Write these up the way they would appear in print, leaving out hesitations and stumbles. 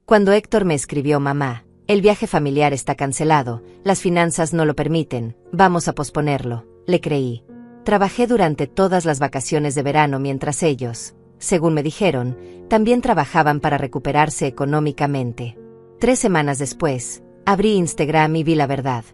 Cuando Héctor me escribió: mamá, el viaje familiar está cancelado, las finanzas no lo permiten, vamos a posponerlo, le creí. Trabajé durante todas las vacaciones de verano mientras ellos, según me dijeron, también trabajaban para recuperarse económicamente. 3 semanas después, abrí Instagram y vi la verdad.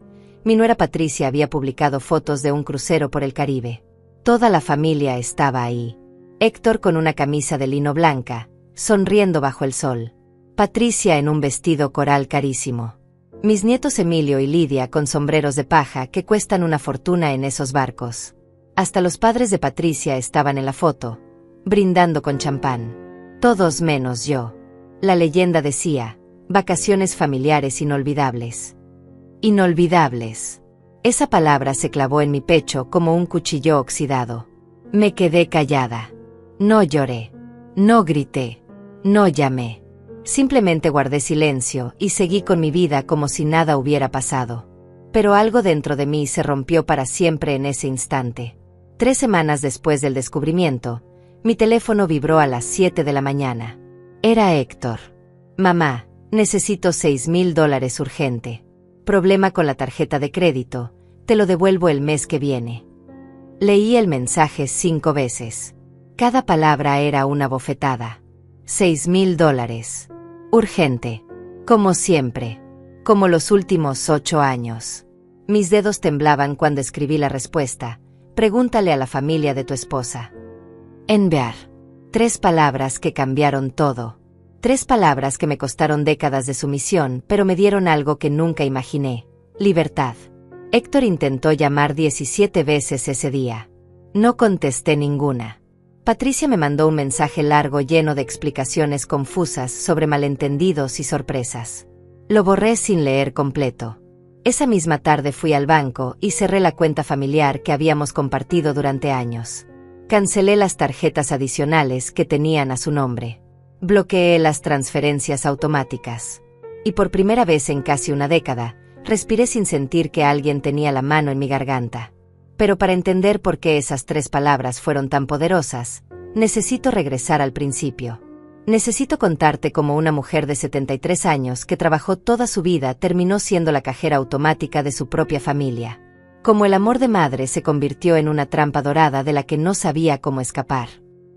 Mi nuera Patricia había publicado fotos de un crucero por el Caribe. Toda la familia estaba ahí. Héctor con una camisa de lino blanca, sonriendo bajo el sol. Patricia en un vestido coral carísimo. Mis nietos Emilio y Lidia con sombreros de paja que cuestan una fortuna en esos barcos. Hasta los padres de Patricia estaban en la foto, brindando con champán. Todos menos yo. La leyenda decía: vacaciones familiares inolvidables. Inolvidables. Esa palabra se clavó en mi pecho como un cuchillo oxidado. Me quedé callada. No lloré. No grité. No llamé. Simplemente guardé silencio y seguí con mi vida como si nada hubiera pasado. Pero algo dentro de mí se rompió para siempre en ese instante. 3 semanas después del descubrimiento, mi teléfono vibró a las 7 de la mañana. Era Héctor. Mamá, necesito $6,000 urgente. Problema con la tarjeta de crédito, te lo devuelvo el mes que viene. Leí el mensaje 5 veces. Cada palabra era una bofetada. $6,000. Urgente. Como siempre. Como los últimos 8 años. Mis dedos temblaban cuando escribí la respuesta. Pregúntale a la familia de tu esposa. Enviar. 3 palabras que cambiaron todo. 3 palabras que me costaron décadas de sumisión, pero me dieron algo que nunca imaginé: libertad. Héctor intentó llamar 17 veces ese día. No contesté ninguna. Patricia me mandó un mensaje largo lleno de explicaciones confusas sobre malentendidos y sorpresas. Lo borré sin leer completo. Esa misma tarde fui al banco y cerré la cuenta familiar que habíamos compartido durante años. Cancelé las tarjetas adicionales que tenían a su nombre. Bloqueé las transferencias automáticas. Y por primera vez en casi una década, respiré sin sentir que alguien tenía la mano en mi garganta. Pero para entender por qué esas 3 palabras fueron tan poderosas, necesito regresar al principio. Necesito contarte cómo una mujer de 73 años que trabajó toda su vida terminó siendo la cajera automática de su propia familia. Cómo el amor de madre se convirtió en una trampa dorada de la que no sabía cómo escapar.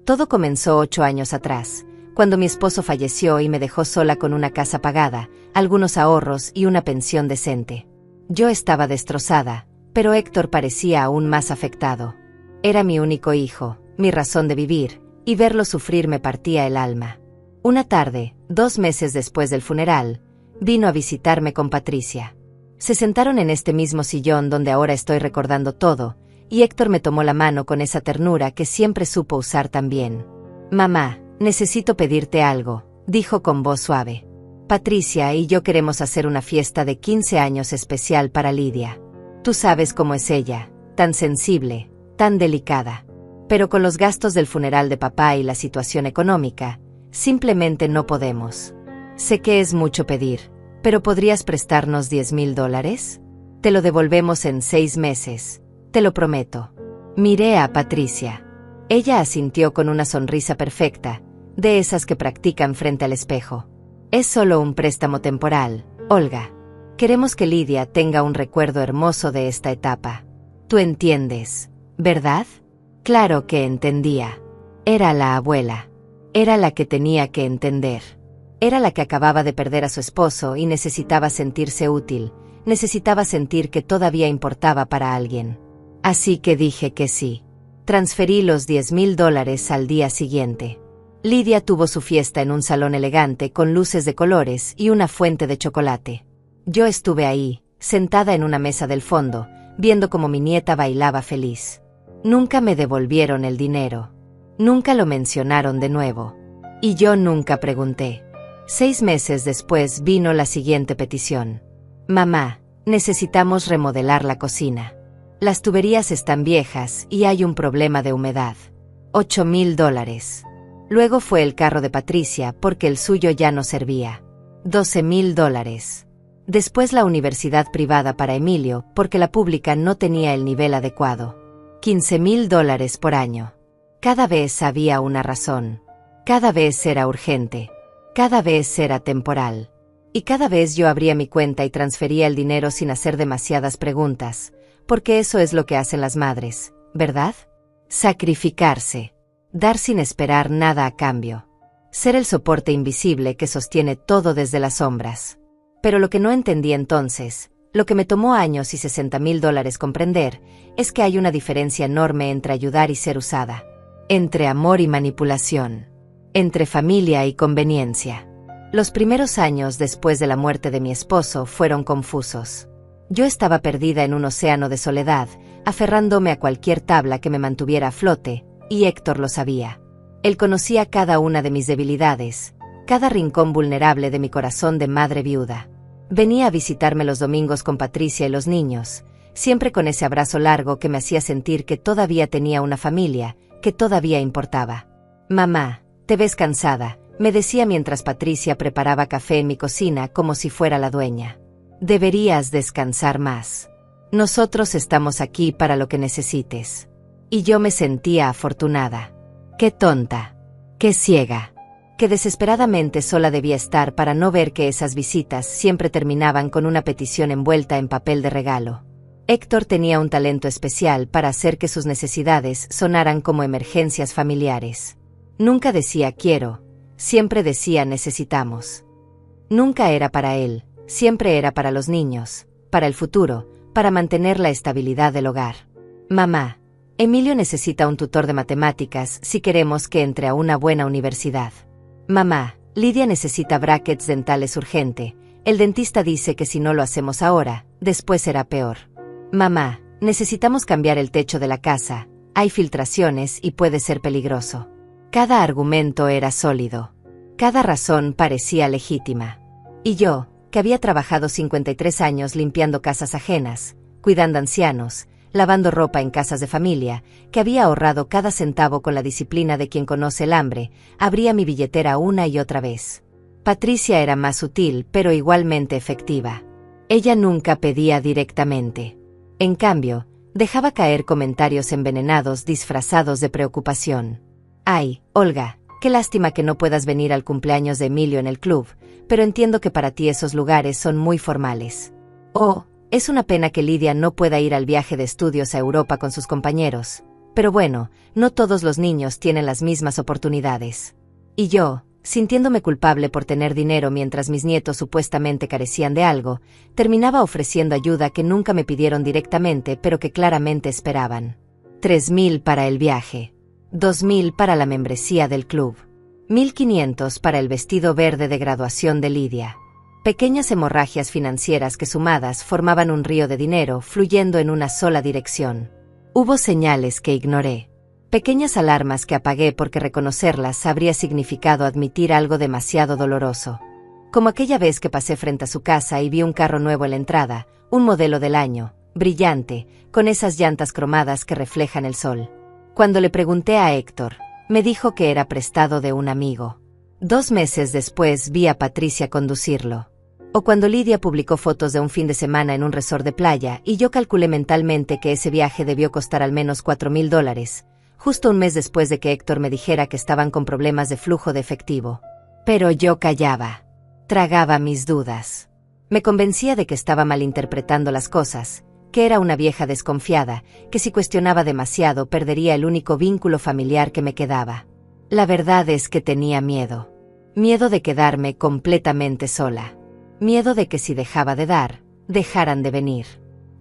Todo comenzó 8 años atrás, cuando mi esposo falleció y me dejó sola con una casa pagada, algunos ahorros y una pensión decente. Yo estaba destrozada, pero Héctor parecía aún más afectado. Era mi único hijo, mi razón de vivir, y verlo sufrir me partía el alma. Una tarde, 2 meses después del funeral, vino a visitarme con Patricia. Se sentaron en este mismo sillón donde ahora estoy recordando todo, y Héctor me tomó la mano con esa ternura que siempre supo usar tan bien. Mamá, necesito pedirte algo, dijo con voz suave. Patricia y yo queremos hacer una fiesta de 15 años especial para Lidia. Tú sabes cómo es ella, tan sensible, tan delicada. Pero con los gastos del funeral de papá y la situación económica, simplemente no podemos. Sé que es mucho pedir, pero ¿podrías prestarnos $10,000? Te lo devolvemos en 6 meses, te lo prometo. Miré a Patricia. Ella asintió con una sonrisa perfecta, de esas que practican frente al espejo. Es solo un préstamo temporal, Olga. Queremos que Lidia tenga un recuerdo hermoso de esta etapa. Tú entiendes, ¿verdad? Claro que entendía. Era la abuela. Era la que tenía que entender. Era la que acababa de perder a su esposo y necesitaba sentirse útil, necesitaba sentir que todavía importaba para alguien. Así que dije que sí. Transferí los $10,000 al día siguiente. Lidia tuvo su fiesta en un salón elegante con luces de colores y una fuente de chocolate. Yo estuve ahí, sentada en una mesa del fondo, viendo cómo mi nieta bailaba feliz. Nunca me devolvieron el dinero. Nunca lo mencionaron de nuevo. Y yo nunca pregunté. 6 meses después vino la siguiente petición. Mamá, necesitamos remodelar la cocina. Las tuberías están viejas y hay un problema de humedad. $8,000. Luego fue el carro de Patricia porque el suyo ya no servía. $12,000. Después la universidad privada para Emilio porque la pública no tenía el nivel adecuado. $15,000 por año. Cada vez había una razón. Cada vez era urgente. Cada vez era temporal. Y cada vez yo abría mi cuenta y transfería el dinero sin hacer demasiadas preguntas, porque eso es lo que hacen las madres, ¿verdad? Sacrificarse. Dar sin esperar nada a cambio. Ser el soporte invisible que sostiene todo desde las sombras. Pero lo que no entendí entonces, lo que me tomó años y $60,000 comprender, es que hay una diferencia enorme entre ayudar y ser usada. Entre amor y manipulación. Entre familia y conveniencia. Los primeros años después de la muerte de mi esposo fueron confusos. Yo estaba perdida en un océano de soledad, aferrándome a cualquier tabla que me mantuviera a flote, y Héctor lo sabía. Él conocía cada una de mis debilidades, cada rincón vulnerable de mi corazón de madre viuda. Venía a visitarme los domingos con Patricia y los niños, siempre con ese abrazo largo que me hacía sentir que todavía tenía una familia, que todavía importaba. «Mamá, te ves cansada», me decía mientras Patricia preparaba café en mi cocina como si fuera la dueña. «Deberías descansar más. Nosotros estamos aquí para lo que necesites». Y yo me sentía afortunada. Qué tonta. Qué ciega. Que desesperadamente sola debía estar para no ver que esas visitas siempre terminaban con una petición envuelta en papel de regalo. Héctor tenía un talento especial para hacer que sus necesidades sonaran como emergencias familiares. Nunca decía quiero, siempre decía necesitamos. Nunca era para él, siempre era para los niños, para el futuro, para mantener la estabilidad del hogar. «Mamá, Emilio necesita un tutor de matemáticas si queremos que entre a una buena universidad». «Mamá, Lidia necesita brackets dentales urgente. El dentista dice que si no lo hacemos ahora, después será peor». «Mamá, necesitamos cambiar el techo de la casa. Hay filtraciones y puede ser peligroso». Cada argumento era sólido. Cada razón parecía legítima. Y yo, que había trabajado 53 años limpiando casas ajenas, cuidando ancianos, lavando ropa en casas de familia, que había ahorrado cada centavo con la disciplina de quien conoce el hambre, abría mi billetera una y otra vez. Patricia era más sutil, pero igualmente efectiva. Ella nunca pedía directamente. En cambio, dejaba caer comentarios envenenados disfrazados de preocupación. «Ay, Olga, qué lástima que no puedas venir al cumpleaños de Emilio en el club, pero entiendo que para ti esos lugares son muy formales». «Oh, es una pena que Lidia no pueda ir al viaje de estudios a Europa con sus compañeros. Pero bueno, no todos los niños tienen las mismas oportunidades». Y yo, sintiéndome culpable por tener dinero mientras mis nietos supuestamente carecían de algo, terminaba ofreciendo ayuda que nunca me pidieron directamente pero que claramente esperaban. 3,000 para el viaje. 2,000 para la membresía del club. 1,500 para el vestido verde de graduación de Lidia. Pequeñas hemorragias financieras que sumadas formaban un río de dinero fluyendo en una sola dirección. Hubo señales que ignoré. Pequeñas alarmas que apagué porque reconocerlas habría significado admitir algo demasiado doloroso. Como aquella vez que pasé frente a su casa y vi un carro nuevo en la entrada, un modelo del año, brillante, con esas llantas cromadas que reflejan el sol. Cuando le pregunté a Héctor, me dijo que era prestado de un amigo. 2 meses después vi a Patricia conducirlo. O cuando Lidia publicó fotos de un fin de semana en un resort de playa y yo calculé mentalmente que ese viaje debió costar al menos $4,000, justo un mes después de que Héctor me dijera que estaban con problemas de flujo de efectivo. Pero yo callaba. Tragaba mis dudas. Me convencía de que estaba malinterpretando las cosas, que era una vieja desconfiada, que si cuestionaba demasiado perdería el único vínculo familiar que me quedaba. La verdad es que tenía miedo. Miedo de quedarme completamente sola. Miedo de que si dejaba de dar, dejaran de venir.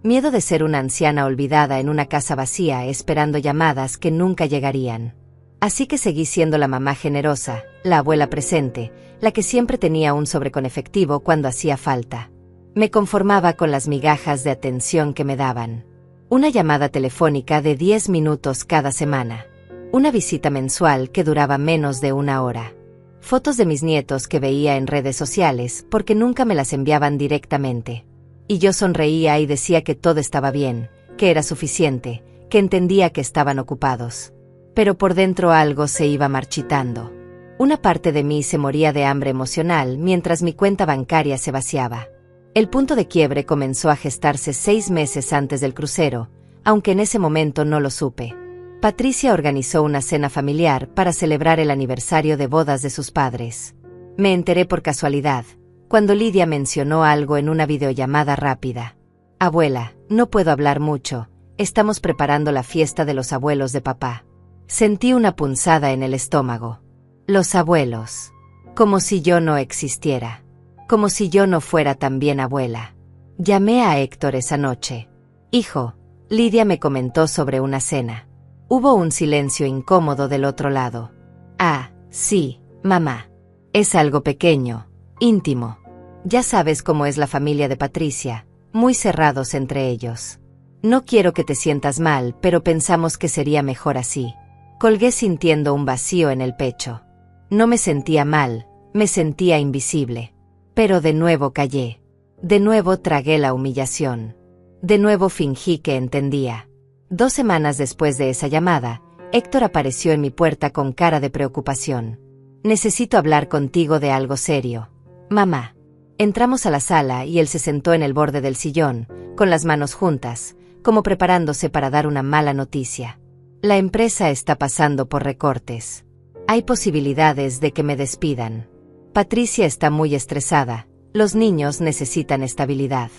Miedo de ser una anciana olvidada en una casa vacía esperando llamadas que nunca llegarían. Así que seguí siendo la mamá generosa, la abuela presente, la que siempre tenía un sobre con efectivo cuando hacía falta. Me conformaba con las migajas de atención que me daban. Una llamada telefónica de 10 minutos cada semana. Una visita mensual que duraba menos de 1 hora. Fotos de mis nietos que veía en redes sociales porque nunca me las enviaban directamente. Y yo sonreía y decía que todo estaba bien, que era suficiente, que entendía que estaban ocupados. Pero por dentro algo se iba marchitando. Una parte de mí se moría de hambre emocional mientras mi cuenta bancaria se vaciaba. El punto de quiebre comenzó a gestarse 6 meses antes del crucero, aunque en ese momento no lo supe. Patricia organizó una cena familiar para celebrar el aniversario de bodas de sus padres. Me enteré por casualidad, cuando Lidia mencionó algo en una videollamada rápida. Abuela, no puedo hablar mucho, estamos preparando la fiesta de los abuelos de papá. Sentí una punzada en el estómago. Los abuelos. Como si yo no existiera. Como si yo no fuera también abuela. Llamé a Héctor esa noche. Hijo, Lidia me comentó sobre una cena. Hubo un silencio incómodo del otro lado. Ah, sí, mamá. Es algo pequeño, íntimo. Ya sabes cómo es la familia de Patricia, muy cerrados entre ellos. No quiero que te sientas mal, pero pensamos que sería mejor así. Colgué sintiendo un vacío en el pecho. No me sentía mal, me sentía invisible. Pero de nuevo callé. De nuevo tragué la humillación. De nuevo fingí que entendía. 2 semanas después de esa llamada, Héctor apareció en mi puerta con cara de preocupación. Necesito hablar contigo de algo serio. Mamá. Entramos a la sala y él se sentó en el borde del sillón, con las manos juntas, como preparándose para dar una mala noticia. La empresa está pasando por recortes. Hay posibilidades de que me despidan. Patricia está muy estresada. Los niños necesitan estabilidad.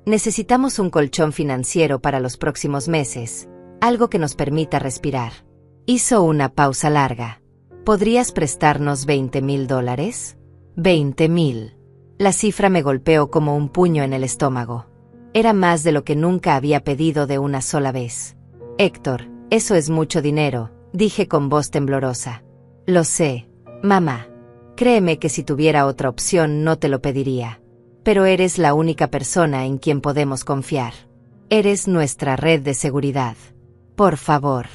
Necesitamos un colchón financiero para los próximos meses, algo que nos permita respirar. Hizo una pausa larga. ¿Podrías prestarnos $20,000? $20,000. La cifra me golpeó como un puño en el estómago. Era más de lo que nunca había pedido de una sola vez. Héctor, eso es mucho dinero, dije con voz temblorosa. Lo sé, mamá. Créeme que si tuviera otra opción no te lo pediría. Pero eres la única persona en quien podemos confiar. Eres nuestra red de seguridad. Por favor.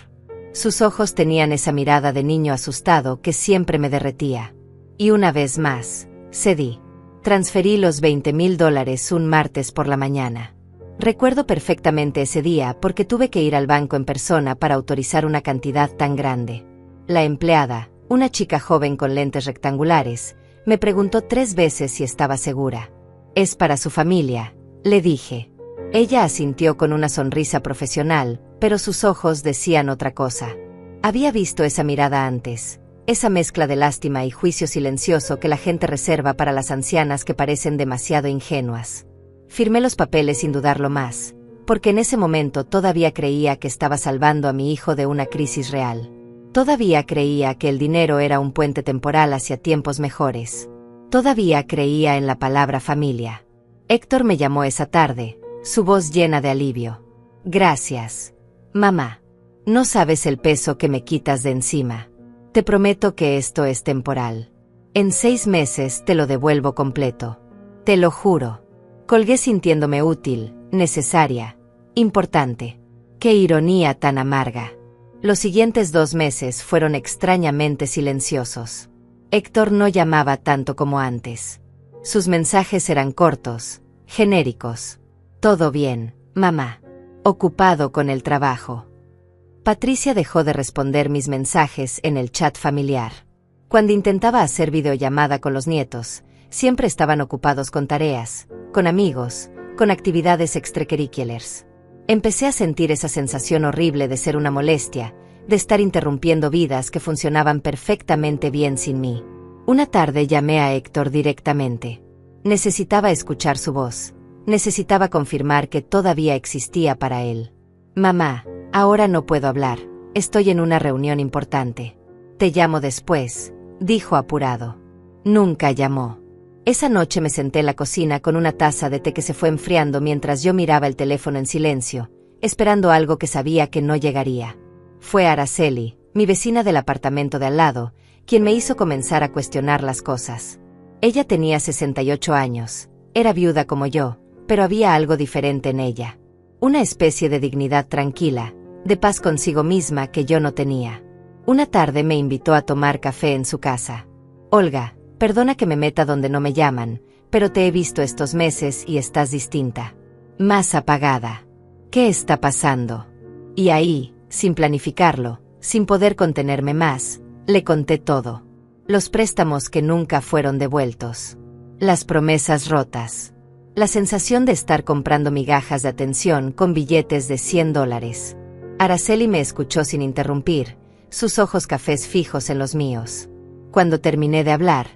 Sus ojos tenían esa mirada de niño asustado que siempre me derretía. Y una vez más, cedí. Transferí los $20,000 un martes por la mañana. Recuerdo perfectamente ese día porque tuve que ir al banco en persona para autorizar una cantidad tan grande. La empleada, una chica joven con lentes rectangulares, me preguntó 3 veces si estaba segura. Es para su familia, le dije. Ella asintió con una sonrisa profesional, pero sus ojos decían otra cosa. Había visto esa mirada antes, esa mezcla de lástima y juicio silencioso que la gente reserva para las ancianas que parecen demasiado ingenuas. Firmé los papeles sin dudarlo más, porque en ese momento todavía creía que estaba salvando a mi hijo de una crisis real. Todavía creía que el dinero era un puente temporal hacia tiempos mejores. Todavía creía en la palabra familia. Héctor me llamó esa tarde, su voz llena de alivio. Gracias, mamá. No sabes el peso que me quitas de encima. Te prometo que esto es temporal. En 6 meses te lo devuelvo completo. Te lo juro. Colgué sintiéndome útil, necesaria, importante. Qué ironía tan amarga. Los siguientes 2 meses fueron extrañamente silenciosos. Héctor no llamaba tanto como antes. Sus mensajes eran cortos, genéricos. Todo bien, mamá. Ocupado con el trabajo. Patricia dejó de responder mis mensajes en el chat familiar. Cuando intentaba hacer videollamada con los nietos, siempre estaban ocupados con tareas, con amigos, con actividades extracurriculares. Empecé a sentir esa sensación horrible de ser una molestia, de estar interrumpiendo vidas que funcionaban perfectamente bien sin mí. Una tarde llamé a Héctor directamente. Necesitaba escuchar su voz. Necesitaba confirmar que todavía existía para él. Mamá, ahora no puedo hablar. Estoy en una reunión importante. Te llamo después, dijo apurado. Nunca llamó. Esa noche me senté en la cocina con una taza de té que se fue enfriando mientras yo miraba el teléfono en silencio, esperando algo que sabía que no llegaría. Fue Araceli, mi vecina del apartamento de al lado, quien me hizo comenzar a cuestionar las cosas. Ella tenía 68 años, era viuda como yo, pero había algo diferente en ella. Una especie de dignidad tranquila, de paz consigo misma que yo no tenía. Una tarde me invitó a tomar café en su casa. Olga, perdona que me meta donde no me llaman, pero te he visto estos meses y estás distinta. Más apagada. ¿Qué está pasando? Y ahí, sin planificarlo, sin poder contenerme más, le conté todo. Los préstamos que nunca fueron devueltos. Las promesas rotas. La sensación de estar comprando migajas de atención con billetes de $100. Araceli me escuchó sin interrumpir, sus ojos cafés fijos en los míos. Cuando terminé de hablar,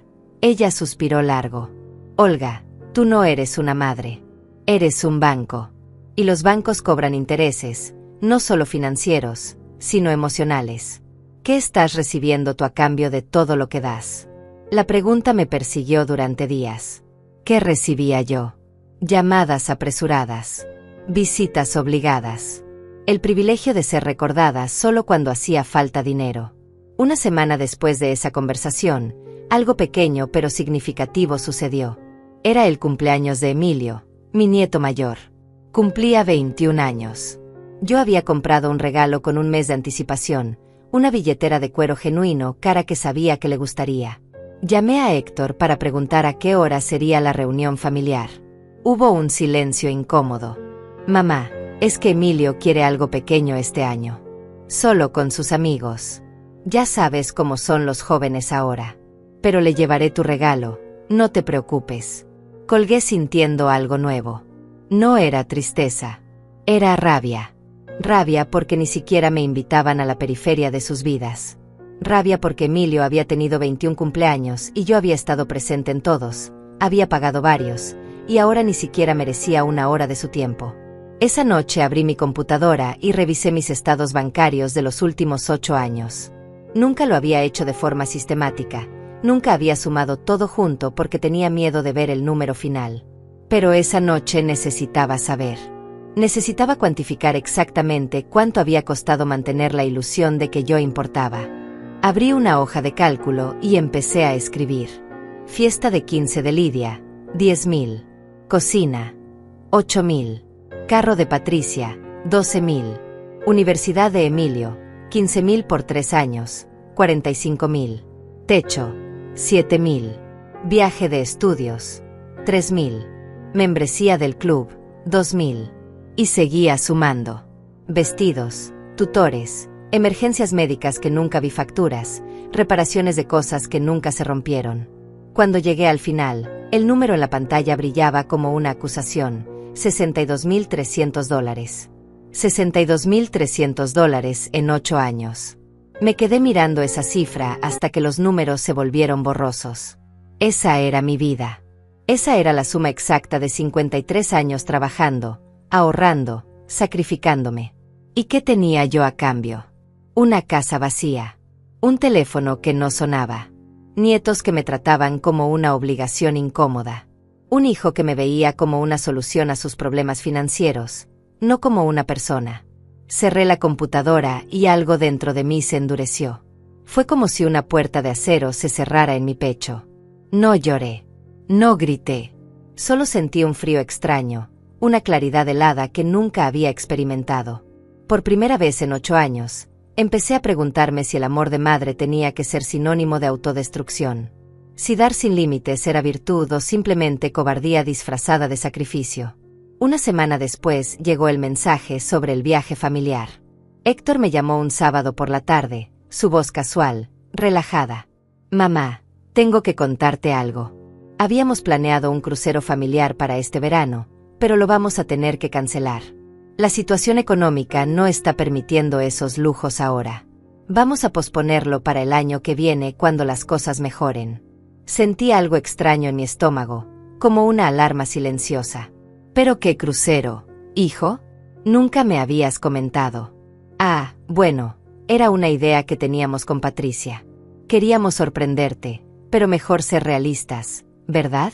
Ella suspiró largo. Olga, tú no eres una madre. Eres un banco. Y los bancos cobran intereses, no solo financieros, sino emocionales. ¿Qué estás recibiendo tú a cambio de todo lo que das? La pregunta me persiguió durante días. ¿Qué recibía yo? Llamadas apresuradas. Visitas obligadas. El privilegio de ser recordada solo cuando hacía falta dinero. Una semana después de esa conversación, algo pequeño pero significativo sucedió. Era el cumpleaños de Emilio, mi nieto mayor. Cumplía 21 años. Yo había comprado un regalo con un mes de anticipación, una billetera de cuero genuino, cara que sabía que le gustaría. Llamé a Héctor para preguntar a qué hora sería la reunión familiar. Hubo un silencio incómodo. Mamá, es que Emilio quiere algo pequeño este año. Solo con sus amigos. Ya sabes cómo son los jóvenes ahora. Pero le llevaré tu regalo, no te preocupes. Colgué sintiendo algo nuevo. No era tristeza. Era rabia. Rabia porque ni siquiera me invitaban a la periferia de sus vidas. Rabia porque Emilio había tenido 21 cumpleaños y yo había estado presente en todos, había pagado varios, y ahora ni siquiera merecía una hora de su tiempo. Esa noche abrí mi computadora y revisé mis estados bancarios de los últimos 8 años. Nunca lo había hecho de forma sistemática, nunca había sumado todo junto porque tenía miedo de ver el número final. Pero esa noche necesitaba saber. Necesitaba cuantificar exactamente cuánto había costado mantener la ilusión de que yo importaba. Abrí una hoja de cálculo y empecé a escribir. Fiesta de 15 de Lidia, 10.000. Cocina, 8.000. Carro de Patricia, 12.000. Universidad de Emilio, 15.000 por 3 años, 45.000. Techo, 7.000. Viaje de estudios, 3.000. Membresía del club, 2.000. Y seguía sumando. Vestidos, tutores, emergencias médicas que nunca vi facturas, reparaciones de cosas que nunca se rompieron. Cuando llegué al final, el número en la pantalla brillaba como una acusación, $62.300. $62.300 en 8 años. Me quedé mirando esa cifra hasta que los números se volvieron borrosos. Esa era mi vida. Esa era la suma exacta de 53 años trabajando, ahorrando, sacrificándome. ¿Y qué tenía yo a cambio? Una casa vacía. Un teléfono que no sonaba. Nietos que me trataban como una obligación incómoda. Un hijo que me veía como una solución a sus problemas financieros, no como una persona. Cerré la computadora y algo dentro de mí se endureció. Fue como si una puerta de acero se cerrara en mi pecho. No lloré. No grité. Solo sentí un frío extraño, una claridad helada que nunca había experimentado. Por primera vez en 8 años, empecé a preguntarme si el amor de madre tenía que ser sinónimo de autodestrucción. Si dar sin límites era virtud o simplemente cobardía disfrazada de sacrificio. Una semana después llegó el mensaje sobre el viaje familiar. Héctor me llamó un sábado por la tarde, su voz casual, relajada. Mamá, tengo que contarte algo. Habíamos planeado un crucero familiar para este verano, pero lo vamos a tener que cancelar. La situación económica no está permitiendo esos lujos ahora. Vamos a posponerlo para el año que viene cuando las cosas mejoren. Sentí algo extraño en mi estómago, como una alarma silenciosa. ¿Pero qué crucero, hijo? Nunca me habías comentado. Ah, bueno, era una idea que teníamos con Patricia. Queríamos sorprenderte, pero mejor ser realistas, ¿verdad?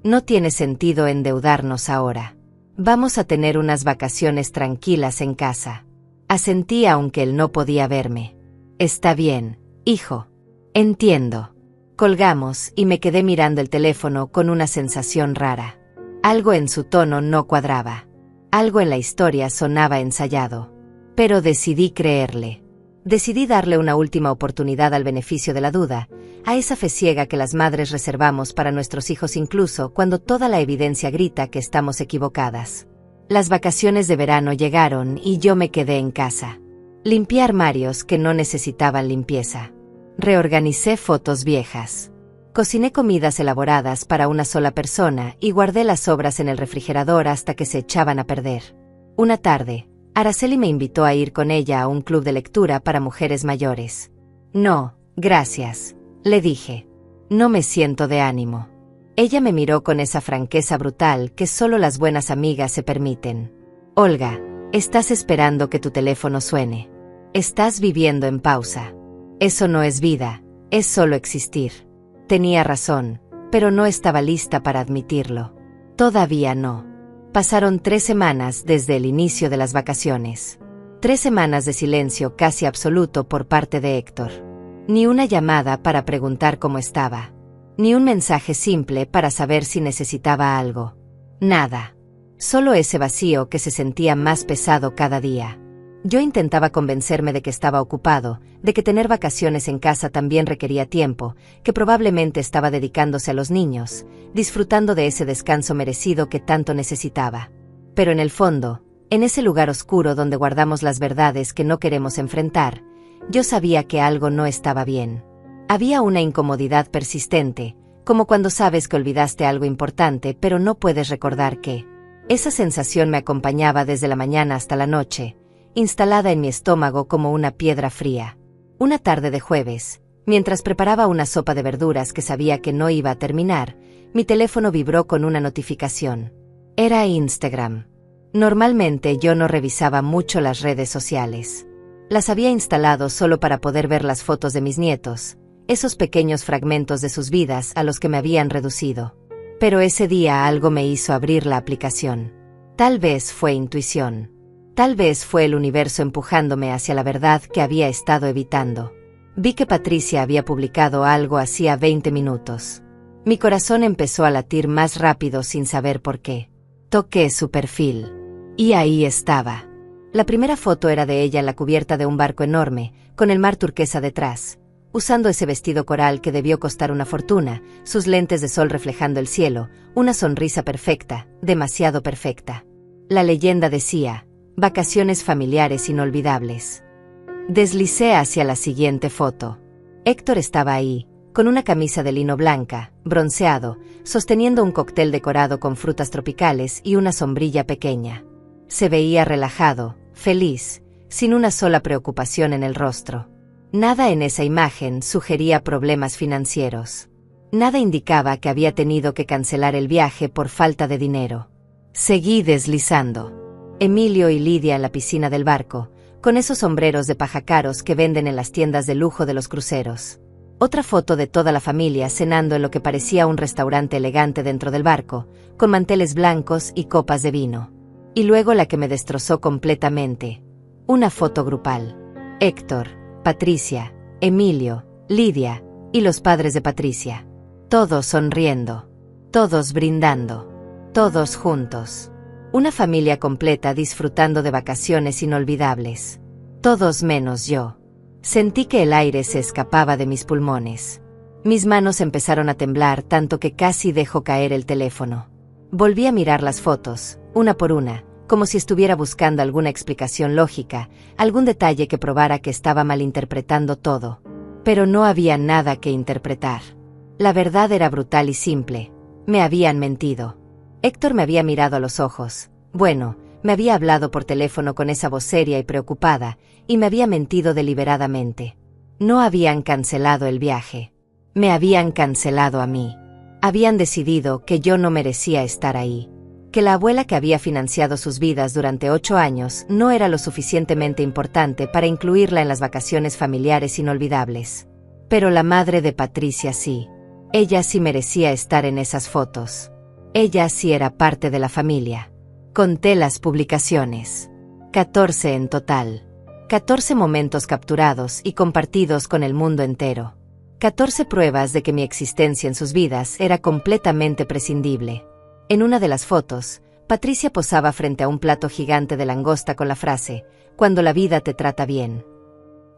No tiene sentido endeudarnos ahora. Vamos a tener unas vacaciones tranquilas en casa. Asentí aunque él no podía verme. Está bien, hijo. Entiendo. Colgamos y me quedé mirando el teléfono con una sensación rara. Algo en su tono no cuadraba. Algo en la historia sonaba ensayado. Pero decidí creerle. Decidí darle una última oportunidad al beneficio de la duda, a esa fe ciega que las madres reservamos para nuestros hijos incluso cuando toda la evidencia grita que estamos equivocadas. Las vacaciones de verano llegaron y yo me quedé en casa. Limpié armarios que no necesitaban limpieza. Reorganicé fotos viejas. Cociné comidas elaboradas para una sola persona y guardé las sobras en el refrigerador hasta que se echaban a perder. Una tarde, Araceli me invitó a ir con ella a un club de lectura para mujeres mayores. No, gracias, le dije. No me siento de ánimo. Ella me miró con esa franqueza brutal que solo las buenas amigas se permiten. Olga, estás esperando que tu teléfono suene. Estás viviendo en pausa. Eso no es vida, es solo existir. Tenía razón, pero no estaba lista para admitirlo. Todavía no. Pasaron 3 semanas desde el inicio de las vacaciones. 3 semanas de silencio casi absoluto por parte de Héctor. Ni una llamada para preguntar cómo estaba. Ni un mensaje simple para saber si necesitaba algo. Nada. Solo ese vacío que se sentía más pesado cada día. Yo intentaba convencerme de que estaba ocupado, de que tener vacaciones en casa también requería tiempo, que probablemente estaba dedicándose a los niños, disfrutando de ese descanso merecido que tanto necesitaba. Pero en el fondo, en ese lugar oscuro donde guardamos las verdades que no queremos enfrentar, yo sabía que algo no estaba bien. Había una incomodidad persistente, como cuando sabes que olvidaste algo importante pero no puedes recordar qué. Esa sensación me acompañaba desde la mañana hasta la noche, instalada en mi estómago como una piedra fría. Una tarde de jueves, mientras preparaba una sopa de verduras que sabía que no iba a terminar, mi teléfono vibró con una notificación. Era Instagram. Normalmente yo no revisaba mucho las redes sociales. Las había instalado solo para poder ver las fotos de mis nietos, esos pequeños fragmentos de sus vidas a los que me habían reducido. Pero ese día algo me hizo abrir la aplicación. Tal vez fue intuición. Tal vez fue el universo empujándome hacia la verdad que había estado evitando. Vi que Patricia había publicado algo hacía 20 minutos. Mi corazón empezó a latir más rápido sin saber por qué. Toqué su perfil. Y ahí estaba. La primera foto era de ella en la cubierta de un barco enorme, con el mar turquesa detrás, usando ese vestido coral que debió costar una fortuna, sus lentes de sol reflejando el cielo, una sonrisa perfecta, demasiado perfecta. La leyenda decía: vacaciones familiares inolvidables. Deslicé hacia la siguiente foto. Héctor estaba ahí, con una camisa de lino blanca, bronceado, sosteniendo un cóctel decorado con frutas tropicales y una sombrilla pequeña. Se veía relajado, feliz, sin una sola preocupación en el rostro. Nada en esa imagen sugería problemas financieros. Nada indicaba que había tenido que cancelar el viaje por falta de dinero. Seguí deslizando. Emilio y Lidia en la piscina del barco, con esos sombreros de paja caros que venden en las tiendas de lujo de los cruceros. Otra foto de toda la familia cenando en lo que parecía un restaurante elegante dentro del barco, con manteles blancos y copas de vino. Y luego la que me destrozó completamente. Una foto grupal. Héctor, Patricia, Emilio, Lidia, y los padres de Patricia. Todos sonriendo. Todos brindando. Todos juntos. Una familia completa disfrutando de vacaciones inolvidables. Todos menos yo. Sentí que el aire se escapaba de mis pulmones. Mis manos empezaron a temblar tanto que casi dejó caer el teléfono. Volví a mirar las fotos, una por una, como si estuviera buscando alguna explicación lógica, algún detalle que probara que estaba malinterpretando todo. Pero no había nada que interpretar. La verdad era brutal y simple. Me habían mentido. Héctor me había mirado a los ojos. Bueno, me había hablado por teléfono con esa voz seria y preocupada, y me había mentido deliberadamente. No habían cancelado el viaje. Me habían cancelado a mí. Habían decidido que yo no merecía estar ahí. Que la abuela que había financiado sus vidas durante 8 años no era lo suficientemente importante para incluirla en las vacaciones familiares inolvidables. Pero la madre de Patricia sí. Ella sí merecía estar en esas fotos. Ella sí era parte de la familia. Conté las publicaciones. 14 en total. 14 momentos capturados y compartidos con el mundo entero. 14 pruebas de que mi existencia en sus vidas era completamente prescindible. En una de las fotos, Patricia posaba frente a un plato gigante de langosta con la frase: «Cuando la vida te trata bien».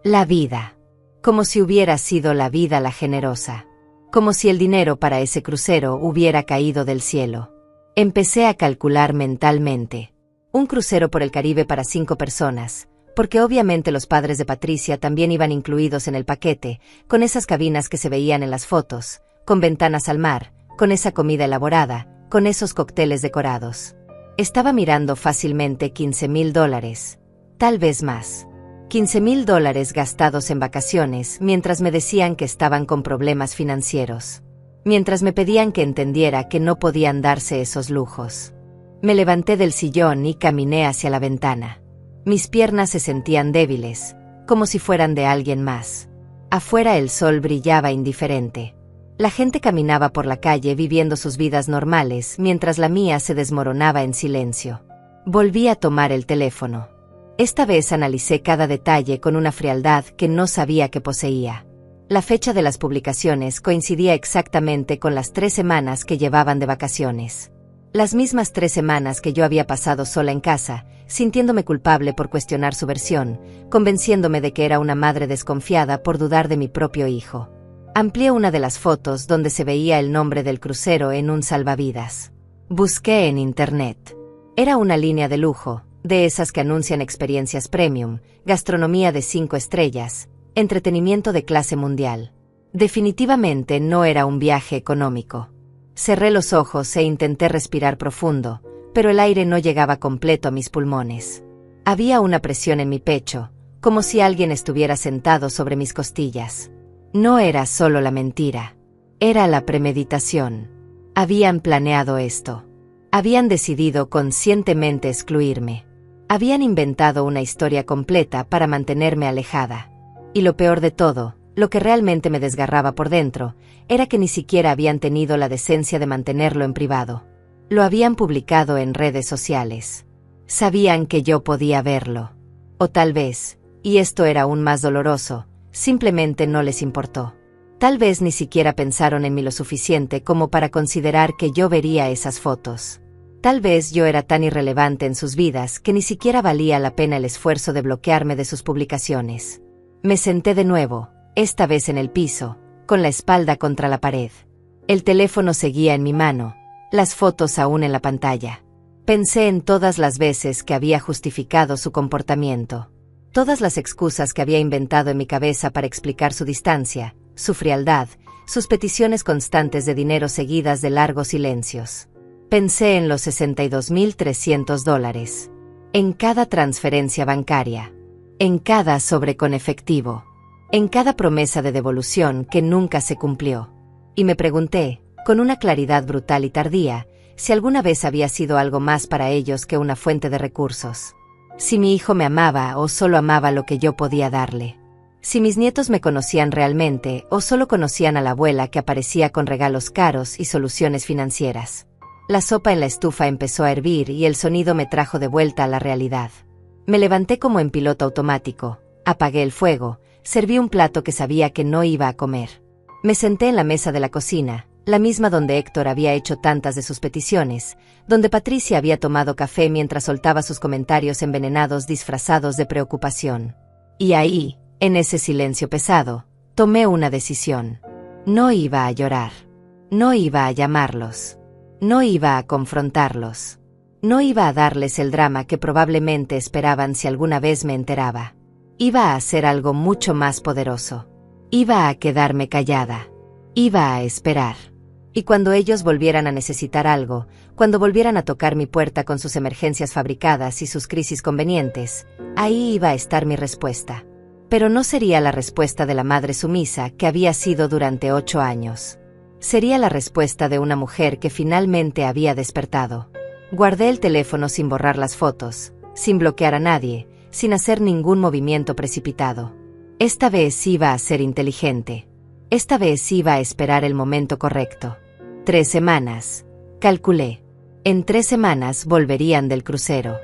La vida. Como si hubiera sido la vida la generosa. Como si el dinero para ese crucero hubiera caído del cielo. Empecé a calcular mentalmente. Un crucero por el Caribe para 5 personas, porque obviamente los padres de Patricia también iban incluidos en el paquete, con esas cabinas que se veían en las fotos, con ventanas al mar, con esa comida elaborada, con esos cócteles decorados. Estaba mirando fácilmente $15,000, tal vez más. $15,000 gastados en vacaciones mientras me decían que estaban con problemas financieros. Mientras me pedían que entendiera que no podían darse esos lujos. Me levanté del sillón y caminé hacia la ventana. Mis piernas se sentían débiles, como si fueran de alguien más. Afuera el sol brillaba indiferente. La gente caminaba por la calle viviendo sus vidas normales mientras la mía se desmoronaba en silencio. Volví a tomar el teléfono. Esta vez analicé cada detalle con una frialdad que no sabía que poseía. La fecha de las publicaciones coincidía exactamente con las 3 semanas que llevaban de vacaciones. Las mismas 3 semanas que yo había pasado sola en casa, sintiéndome culpable por cuestionar su versión, convenciéndome de que era una madre desconfiada por dudar de mi propio hijo. Amplié una de las fotos donde se veía el nombre del crucero en un salvavidas. Busqué en internet. Era una línea de lujo, de esas que anuncian experiencias premium, gastronomía de 5 estrellas, entretenimiento de clase mundial. Definitivamente no era un viaje económico. Cerré los ojos e intenté respirar profundo, pero el aire no llegaba completo a mis pulmones. Había una presión en mi pecho, como si alguien estuviera sentado sobre mis costillas. No era solo la mentira, era la premeditación. Habían planeado esto. Habían decidido conscientemente excluirme. Habían inventado una historia completa para mantenerme alejada. Y lo peor de todo, lo que realmente me desgarraba por dentro, era que ni siquiera habían tenido la decencia de mantenerlo en privado. Lo habían publicado en redes sociales. Sabían que yo podía verlo. O tal vez, y esto era aún más doloroso, simplemente no les importó. Tal vez ni siquiera pensaron en mí lo suficiente como para considerar que yo vería esas fotos. Tal vez yo era tan irrelevante en sus vidas que ni siquiera valía la pena el esfuerzo de bloquearme de sus publicaciones. Me senté de nuevo, esta vez en el piso, con la espalda contra la pared. El teléfono seguía en mi mano, las fotos aún en la pantalla. Pensé en todas las veces que había justificado su comportamiento. Todas las excusas que había inventado en mi cabeza para explicar su distancia, su frialdad, sus peticiones constantes de dinero seguidas de largos silencios. Pensé en los $62,300. En cada transferencia bancaria. En cada sobre con efectivo. En cada promesa de devolución que nunca se cumplió. Y me pregunté, con una claridad brutal y tardía, si alguna vez había sido algo más para ellos que una fuente de recursos. Si mi hijo me amaba o solo amaba lo que yo podía darle. Si mis nietos me conocían realmente o solo conocían a la abuela que aparecía con regalos caros y soluciones financieras. La sopa en la estufa empezó a hervir y el sonido me trajo de vuelta a la realidad. Me levanté como en piloto automático, apagué el fuego, serví un plato que sabía que no iba a comer. Me senté en la mesa de la cocina, la misma donde Héctor había hecho tantas de sus peticiones, donde Patricia había tomado café mientras soltaba sus comentarios envenenados disfrazados de preocupación. Y ahí, en ese silencio pesado, tomé una decisión. No iba a llorar. No iba a llamarlos. No iba a confrontarlos. No iba a darles el drama que probablemente esperaban si alguna vez me enteraba. Iba a hacer algo mucho más poderoso. Iba a quedarme callada. Iba a esperar. Y cuando ellos volvieran a necesitar algo, cuando volvieran a tocar mi puerta con sus emergencias fabricadas y sus crisis convenientes, ahí iba a estar mi respuesta. Pero no sería la respuesta de la madre sumisa que había sido durante 8 años. Sería la respuesta de una mujer que finalmente había despertado. Guardé el teléfono sin borrar las fotos, sin bloquear a nadie, sin hacer ningún movimiento precipitado. Esta vez iba a ser inteligente. Esta vez iba a esperar el momento correcto. 3 semanas, calculé. En 3 semanas volverían del crucero.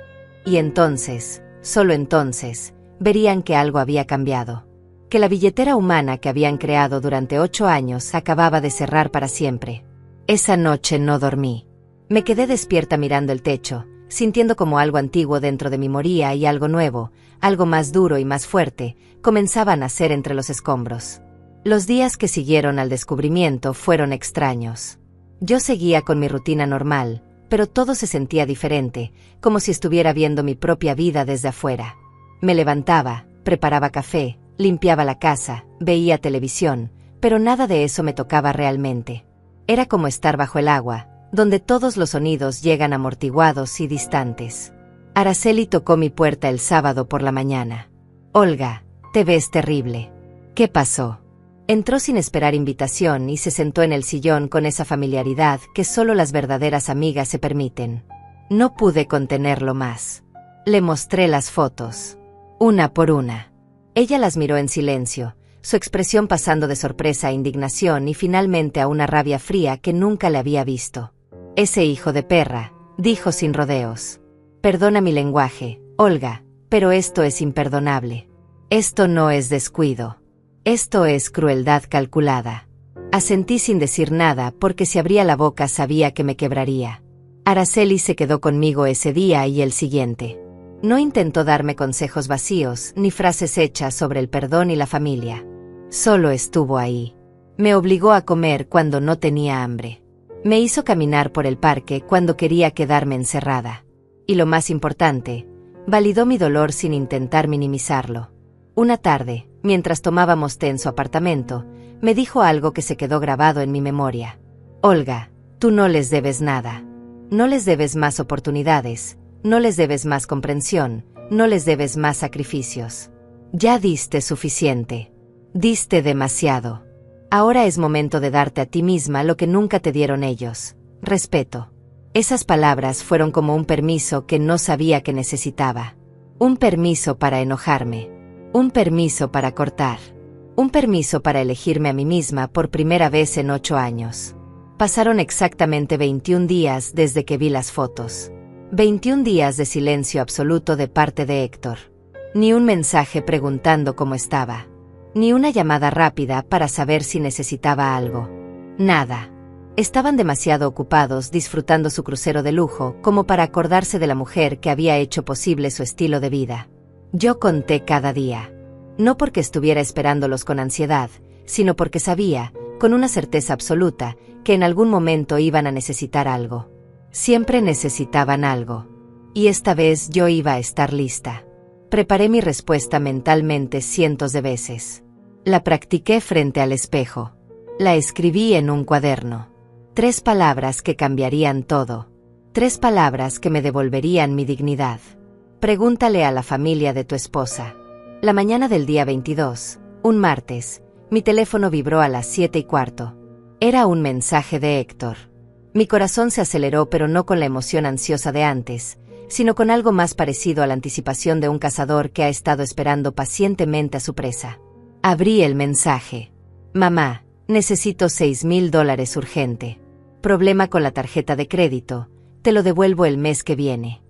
Y entonces, solo entonces, verían que algo había cambiado. Que la billetera humana que habían creado durante 8 años acababa de cerrar para siempre. Esa noche no dormí. Me quedé despierta mirando el techo, sintiendo como algo antiguo dentro de mí moría y algo nuevo, algo más duro y más fuerte, comenzaba a nacer entre los escombros. Los días que siguieron al descubrimiento fueron extraños. Yo seguía con mi rutina normal, pero todo se sentía diferente, como si estuviera viendo mi propia vida desde afuera. Me levantaba, preparaba café, limpiaba la casa, veía televisión, pero nada de eso me tocaba realmente. Era como estar bajo el agua, donde todos los sonidos llegan amortiguados y distantes. Araceli tocó mi puerta el sábado por la mañana. Olga, te ves terrible. ¿Qué pasó? Entró sin esperar invitación y se sentó en el sillón con esa familiaridad que solo las verdaderas amigas se permiten. No pude contenerlo más. Le mostré las fotos. Una por una. Ella las miró en silencio, su expresión pasando de sorpresa a indignación y finalmente a una rabia fría que nunca le había visto. Ese hijo de perra, dijo sin rodeos. Perdona mi lenguaje, Olga, pero esto es imperdonable. Esto no es descuido. Esto es crueldad calculada. Asentí sin decir nada porque si abría la boca sabía que me quebraría. Araceli se quedó conmigo ese día y el siguiente. No intentó darme consejos vacíos ni frases hechas sobre el perdón y la familia. Solo estuvo ahí. Me obligó a comer cuando no tenía hambre. Me hizo caminar por el parque cuando quería quedarme encerrada. Y lo más importante, validó mi dolor sin intentar minimizarlo. Una tarde, mientras tomábamos té en su apartamento, me dijo algo que se quedó grabado en mi memoria. Olga, tú no les debes nada. No les debes más oportunidades, no les debes más comprensión, no les debes más sacrificios. Ya diste suficiente. Diste demasiado. Ahora es momento de darte a ti misma lo que nunca te dieron ellos: respeto. Esas palabras fueron como un permiso que no sabía que necesitaba. Un permiso para enojarme. Un permiso para cortar. Un permiso para elegirme a mí misma por primera vez en 8 años. Pasaron exactamente 21 días desde que vi las fotos. 21 días de silencio absoluto de parte de Héctor. Ni un mensaje preguntando cómo estaba. Ni una llamada rápida para saber si necesitaba algo. Nada. Estaban demasiado ocupados disfrutando su crucero de lujo como para acordarse de la mujer que había hecho posible su estilo de vida. Yo conté cada día. No porque estuviera esperándolos con ansiedad, sino porque sabía, con una certeza absoluta, que en algún momento iban a necesitar algo. Siempre necesitaban algo. Y esta vez yo iba a estar lista. Preparé mi respuesta mentalmente cientos de veces. La practiqué frente al espejo. La escribí en un cuaderno. 3 palabras que cambiarían todo. 3 palabras que me devolverían mi dignidad. Pregúntale a la familia de tu esposa. La mañana del día 22, un martes, mi teléfono vibró a las 7:15. Era un mensaje de Héctor. Mi corazón se aceleró, pero no con la emoción ansiosa de antes, sino con algo más parecido a la anticipación de un cazador que ha estado esperando pacientemente a su presa. Abrí el mensaje. Mamá, necesito $6,000 urgente. Problema con la tarjeta de crédito, te lo devuelvo el mes que viene.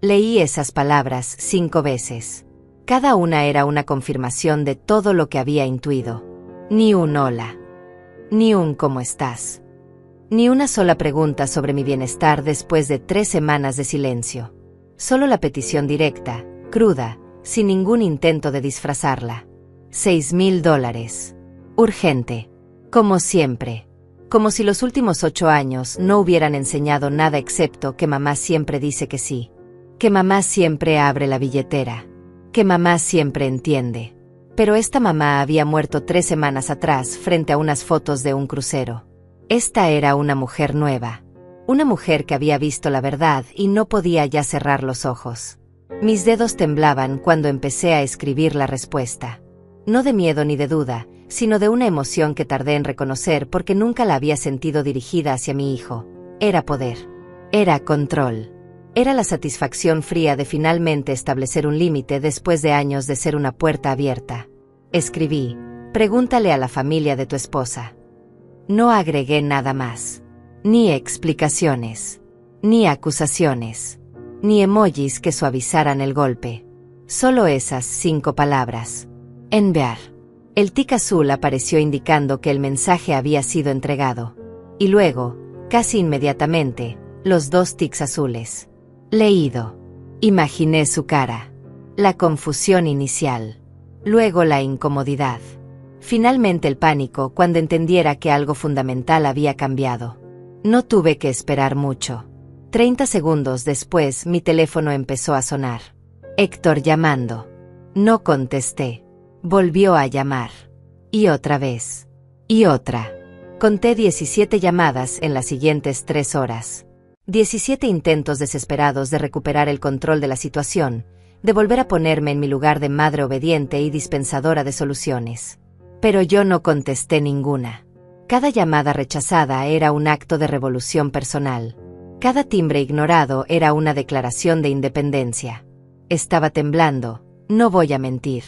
Leí esas palabras 5 veces. Cada una era una confirmación de todo lo que había intuido. Ni un hola. Ni un ¿cómo estás? Ni una sola pregunta sobre mi bienestar después de 3 semanas de silencio. Solo la petición directa, cruda, sin ningún intento de disfrazarla. $6,000. Urgente. Como siempre. Como si los últimos 8 años no hubieran enseñado nada excepto que mamá siempre dice que sí. Que mamá siempre abre la billetera. Que mamá siempre entiende. Pero esta mamá había muerto 3 semanas atrás frente a unas fotos de un crucero. Esta era una mujer nueva. Una mujer que había visto la verdad y no podía ya cerrar los ojos. Mis dedos temblaban cuando empecé a escribir la respuesta. No de miedo ni de duda, sino de una emoción que tardé en reconocer porque nunca la había sentido dirigida hacia mi hijo. Era poder. Era control. Era la satisfacción fría de finalmente establecer un límite después de años de ser una puerta abierta. Escribí: pregúntale a la familia de tu esposa. No agregué nada más. Ni explicaciones. Ni acusaciones. Ni emojis que suavizaran el golpe. Solo esas 5 palabras. Enviar. El tic azul apareció indicando que el mensaje había sido entregado. Y luego, casi inmediatamente, los 2 tics azules. Leído. Imaginé su cara. La confusión inicial. Luego la incomodidad. Finalmente el pánico cuando entendiera que algo fundamental había cambiado. No tuve que esperar mucho. 30 segundos después mi teléfono empezó a sonar. Héctor llamando. No contesté. Volvió a llamar. Y otra vez. Y otra. Conté 17 llamadas en las siguientes 3 horas. 17 intentos desesperados de recuperar el control de la situación, de volver a ponerme en mi lugar de madre obediente y dispensadora de soluciones. Pero yo no contesté ninguna. Cada llamada rechazada era un acto de revolución personal. Cada timbre ignorado era una declaración de independencia. Estaba temblando, no voy a mentir.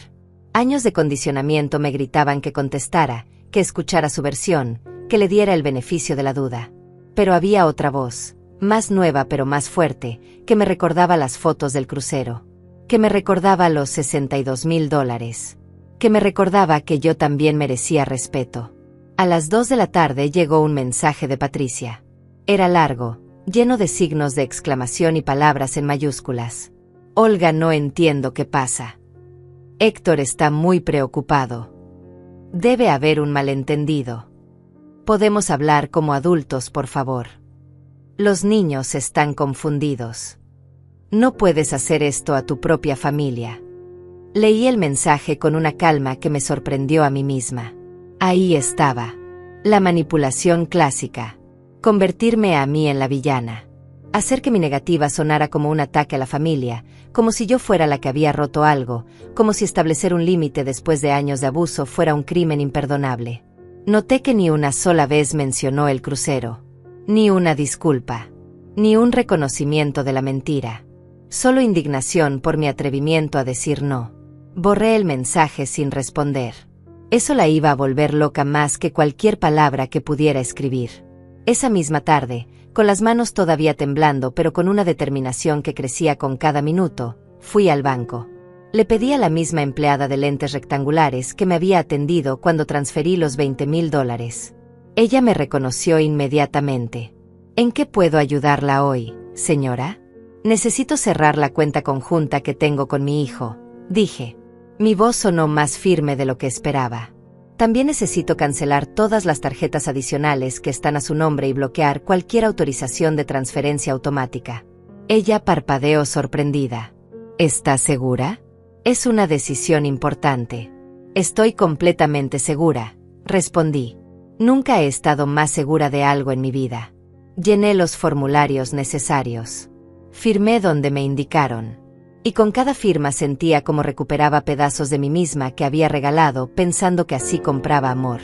Años de condicionamiento me gritaban que contestara, que escuchara su versión, que le diera el beneficio de la duda. Pero había otra voz, más nueva pero más fuerte, que me recordaba las fotos del crucero, que me recordaba los $62,000, que me recordaba que yo también merecía respeto. A las 2 de la tarde llegó un mensaje de Patricia. Era largo, lleno de signos de exclamación y palabras en mayúsculas. Olga, no entiendo qué pasa. Héctor está muy preocupado. Debe haber un malentendido. ¿Podemos hablar como adultos, por favor? Los niños están confundidos. No puedes hacer esto a tu propia familia. Leí el mensaje con una calma que me sorprendió a mí misma. Ahí estaba. La manipulación clásica. Convertirme a mí en la villana. Hacer que mi negativa sonara como un ataque a la familia, como si yo fuera la que había roto algo, como si establecer un límite después de años de abuso fuera un crimen imperdonable. Noté que ni una sola vez mencionó el crucero. Ni una disculpa. Ni un reconocimiento de la mentira. Solo indignación por mi atrevimiento a decir no. Borré el mensaje sin responder. Eso la iba a volver loca más que cualquier palabra que pudiera escribir. Esa misma tarde, con las manos todavía temblando pero con una determinación que crecía con cada minuto, fui al banco. Le pedí a la misma empleada de lentes rectangulares que me había atendido cuando transferí los $20,000. Ella me reconoció inmediatamente. ¿En qué puedo ayudarla hoy, señora? Necesito cerrar la cuenta conjunta que tengo con mi hijo, dije. Mi voz sonó más firme de lo que esperaba. También necesito cancelar todas las tarjetas adicionales que están a su nombre y bloquear cualquier autorización de transferencia automática. Ella parpadeó sorprendida. ¿Estás segura? Es una decisión importante. Estoy completamente segura, respondí. Nunca he estado más segura de algo en mi vida. Llené los formularios necesarios. Firmé donde me indicaron. Y con cada firma sentía como recuperaba pedazos de mí misma que había regalado pensando que así compraba amor.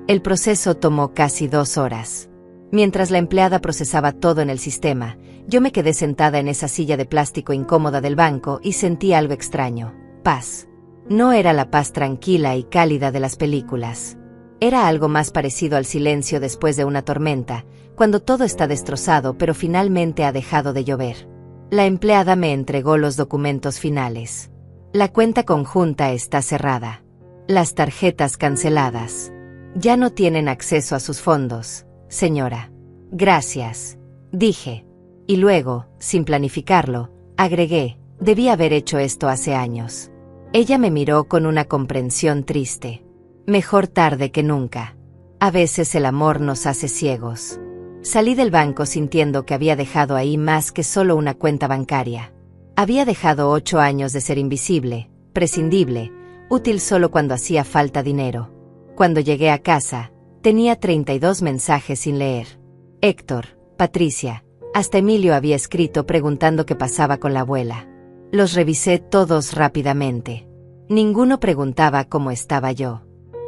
El proceso tomó casi 2 horas. Mientras la empleada procesaba todo en el sistema, yo me quedé sentada en esa silla de plástico incómoda del banco y sentí algo extraño. Paz. No era la paz tranquila y cálida de las películas. Era algo más parecido al silencio después de una tormenta, cuando todo está destrozado pero finalmente ha dejado de llover. La empleada me entregó los documentos finales. La cuenta conjunta está cerrada. Las tarjetas canceladas. Ya no tienen acceso a sus fondos, señora. Gracias, dije. Y luego, sin planificarlo, agregué, debí haber hecho esto hace años. Ella me miró con una comprensión triste. Mejor tarde que nunca. A veces el amor nos hace ciegos. Salí del banco sintiendo que había dejado ahí más que solo una cuenta bancaria. Había dejado 8 años de ser invisible, prescindible, útil solo cuando hacía falta dinero. Cuando llegué a casa, tenía 32 mensajes sin leer. Héctor, Patricia, hasta Emilio había escrito preguntando qué pasaba con la abuela. Los revisé todos rápidamente. Ninguno preguntaba cómo estaba yo.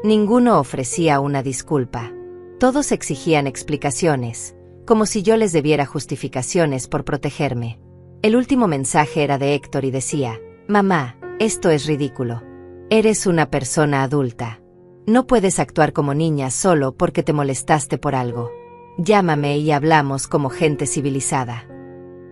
Ninguno ofrecía una disculpa. Todos exigían explicaciones, como si yo les debiera justificaciones por protegerme. El último mensaje era de Héctor y decía, «Mamá, esto es ridículo. Eres una persona adulta. No puedes actuar como niña solo porque te molestaste por algo. Llámame y hablamos como gente civilizada».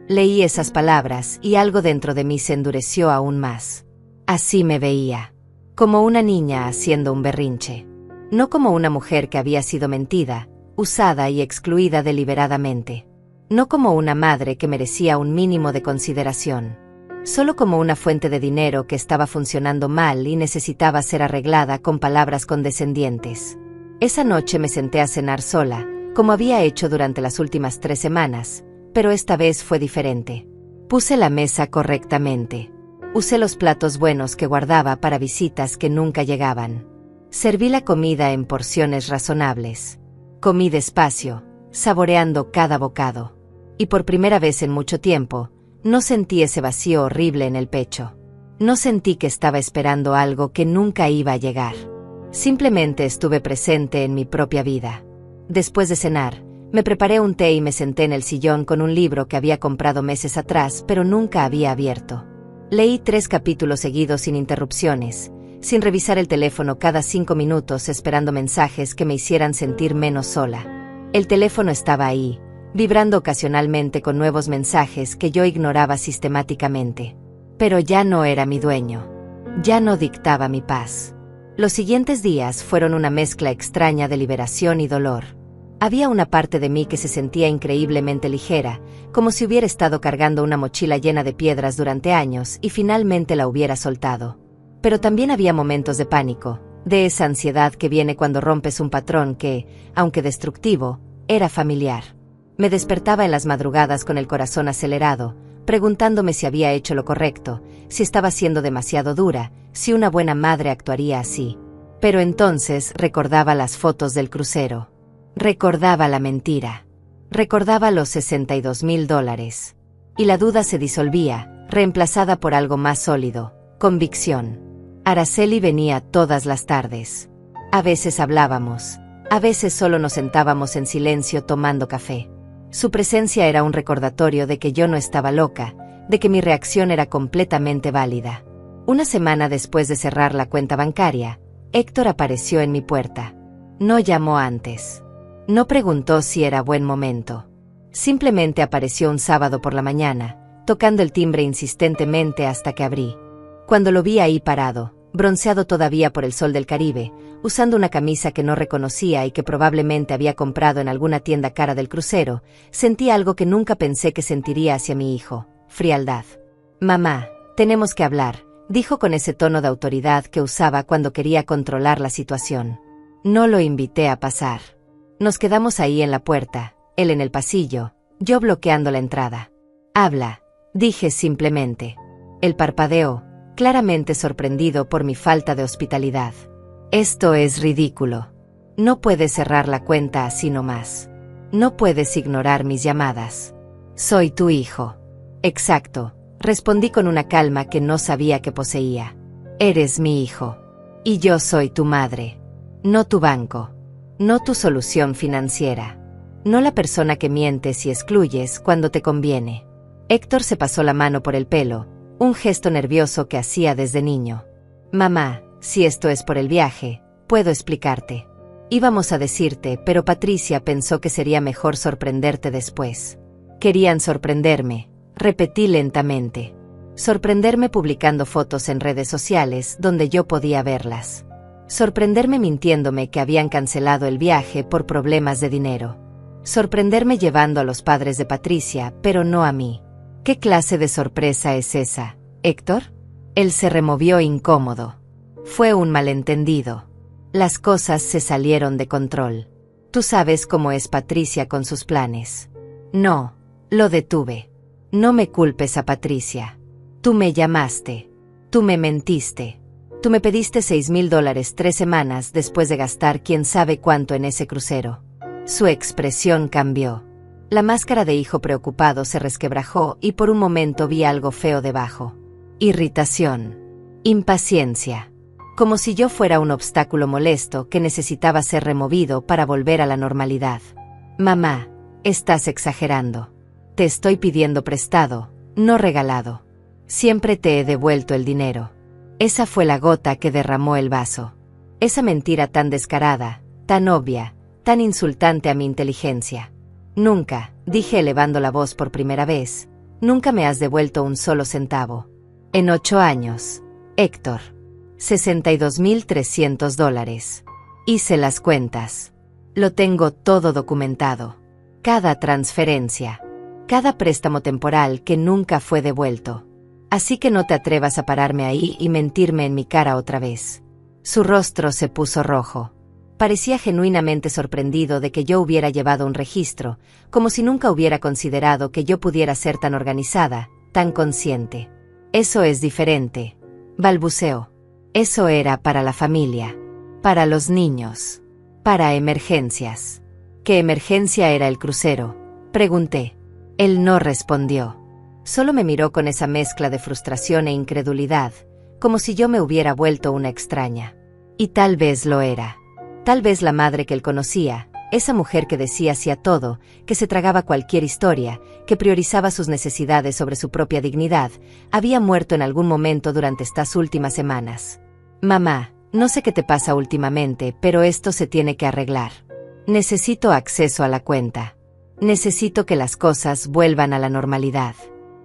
Leí esas palabras y algo dentro de mí se endureció aún más. Así me veía, como una niña haciendo un berrinche. No como una mujer que había sido mentida, usada y excluida deliberadamente. No como una madre que merecía un mínimo de consideración. Solo como una fuente de dinero que estaba funcionando mal y necesitaba ser arreglada con palabras condescendientes. Esa noche me senté a cenar sola, como había hecho durante las últimas 3 semanas, pero esta vez fue diferente. Puse la mesa correctamente. Usé los platos buenos que guardaba para visitas que nunca llegaban. Serví la comida en porciones razonables. Comí despacio, saboreando cada bocado. Y por primera vez en mucho tiempo, no sentí ese vacío horrible en el pecho. No sentí que estaba esperando algo que nunca iba a llegar. Simplemente estuve presente en mi propia vida. Después de cenar, me preparé un té y me senté en el sillón con un libro que había comprado meses atrás, pero nunca había abierto. Leí 3 capítulos seguidos sin interrupciones, sin revisar el teléfono cada 5 minutos esperando mensajes que me hicieran sentir menos sola. El teléfono estaba ahí, vibrando ocasionalmente con nuevos mensajes que yo ignoraba sistemáticamente. Pero ya no era mi dueño. Ya no dictaba mi paz. Los siguientes días fueron una mezcla extraña de liberación y dolor. Había una parte de mí que se sentía increíblemente ligera, como si hubiera estado cargando una mochila llena de piedras durante años y finalmente la hubiera soltado. Pero también había momentos de pánico, de esa ansiedad que viene cuando rompes un patrón que, aunque destructivo, era familiar. Me despertaba en las madrugadas con el corazón acelerado, preguntándome si había hecho lo correcto, si estaba siendo demasiado dura, si una buena madre actuaría así. Pero entonces recordaba las fotos del crucero. Recordaba la mentira. Recordaba los $62,000. Y la duda se disolvía, reemplazada por algo más sólido: convicción. Araceli venía todas las tardes. A veces hablábamos, a veces solo nos sentábamos en silencio tomando café. Su presencia era un recordatorio de que yo no estaba loca, de que mi reacción era completamente válida. Una semana después de cerrar la cuenta bancaria, Héctor apareció en mi puerta. No llamó antes. No preguntó si era buen momento. Simplemente apareció un sábado por la mañana, tocando el timbre insistentemente hasta que abrí. Cuando lo vi ahí parado, bronceado todavía por el sol del Caribe, usando una camisa que no reconocía y que probablemente había comprado en alguna tienda cara del crucero, sentí algo que nunca pensé que sentiría hacia mi hijo: frialdad. «Mamá, tenemos que hablar», dijo con ese tono de autoridad que usaba cuando quería controlar la situación. No lo invité a pasar. Nos quedamos ahí en la puerta, él en el pasillo, yo bloqueando la entrada. «Habla», dije simplemente. Él parpadeó, claramente sorprendido por mi falta de hospitalidad. «Esto es ridículo. No puedes cerrar la cuenta así nomás. No puedes ignorar mis llamadas. Soy tu hijo». «Exacto», respondí con una calma que no sabía que poseía. «Eres mi hijo. Y yo soy tu madre. No tu banco. No tu solución financiera. No la persona que mientes y excluyes cuando te conviene». Héctor se pasó la mano por el pelo, un gesto nervioso que hacía desde niño. «Mamá, si esto es por el viaje, puedo explicarte. Íbamos a decirte, pero Patricia pensó que sería mejor sorprenderte después». «Querían sorprenderme», repetí lentamente. «Sorprenderme publicando fotos en redes sociales donde yo podía verlas. Sorprenderme mintiéndome que habían cancelado el viaje por problemas de dinero. Sorprenderme llevando a los padres de Patricia, pero no a mí». «¿Qué clase de sorpresa es esa, Héctor?» Él se removió incómodo. «Fue un malentendido. Las cosas se salieron de control. Tú sabes cómo es Patricia con sus planes». «No, lo detuve. No me culpes a Patricia. Tú me llamaste. Tú me mentiste. Tú me pediste $6,000 3 semanas después de gastar quién sabe cuánto en ese crucero». Su expresión cambió. La máscara de hijo preocupado se resquebrajó y por un momento vi algo feo debajo. Irritación. Impaciencia. Como si yo fuera un obstáculo molesto que necesitaba ser removido para volver a la normalidad. «Mamá, estás exagerando. Te estoy pidiendo prestado, no regalado. Siempre te he devuelto el dinero». Esa fue la gota que derramó el vaso. Esa mentira tan descarada, tan obvia, tan insultante a mi inteligencia. «Nunca», dije elevando la voz por primera vez, «nunca me has devuelto un solo centavo. En 8 años, Héctor. $62,300. Hice las cuentas. Lo tengo todo documentado. Cada transferencia. Cada préstamo temporal que nunca fue devuelto. Así que no te atrevas a pararme ahí y mentirme en mi cara otra vez». Su rostro se puso rojo. Parecía genuinamente sorprendido de que yo hubiera llevado un registro, como si nunca hubiera considerado que yo pudiera ser tan organizada, tan consciente. «Eso es diferente», balbuceó. «Eso era para la familia, para los niños, para emergencias». «¿Qué emergencia era el crucero?», pregunté. Él no respondió. Solo me miró con esa mezcla de frustración e incredulidad, como si yo me hubiera vuelto una extraña. Y tal vez lo era. Tal vez la madre que él conocía, esa mujer que decía sí a todo, que se tragaba cualquier historia, que priorizaba sus necesidades sobre su propia dignidad, había muerto en algún momento durante estas últimas semanas. Mamá, no sé qué te pasa últimamente, pero esto se tiene que arreglar. Necesito acceso a la cuenta. Necesito que las cosas vuelvan a la normalidad.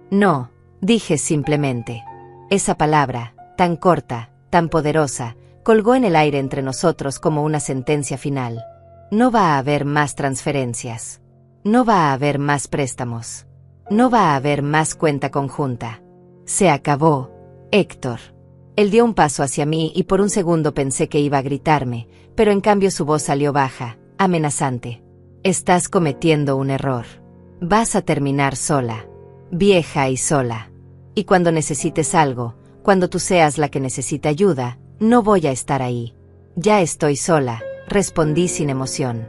No, dije simplemente. Esa palabra, tan corta, tan poderosa, colgó en el aire entre nosotros como una sentencia final. No va a haber más transferencias. No va a haber más préstamos. No va a haber más cuenta conjunta. Se acabó, Héctor. Él dio un paso hacia mí y por un segundo pensé que iba a gritarme, pero en cambio su voz salió baja, amenazante. Estás cometiendo un error. Vas a terminar sola. Vieja y sola. Y cuando necesites algo, cuando tú seas la que necesita ayuda, no voy a estar ahí. Ya estoy sola, respondí sin emoción.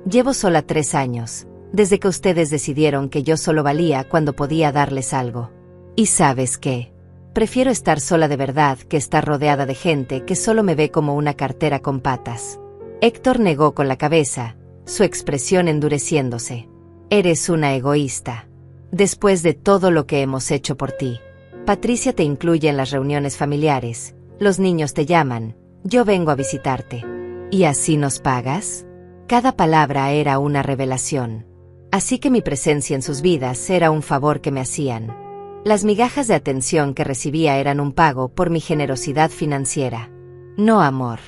Llevo sola 3 años, desde que ustedes decidieron que yo solo valía cuando podía darles algo. ¿Y sabes qué? Prefiero estar sola de verdad que estar rodeada de gente que solo me ve como una cartera con patas. Héctor negó con la cabeza, su expresión endureciéndose. Eres una egoísta. Después de todo lo que hemos hecho por ti. Patricia te incluye en las reuniones familiares, los niños te llaman, yo vengo a visitarte. ¿Y así nos pagas? Cada palabra era una revelación. Así que mi presencia en sus vidas era un favor que me hacían. Las migajas de atención que recibía eran un pago por mi generosidad financiera. No amor.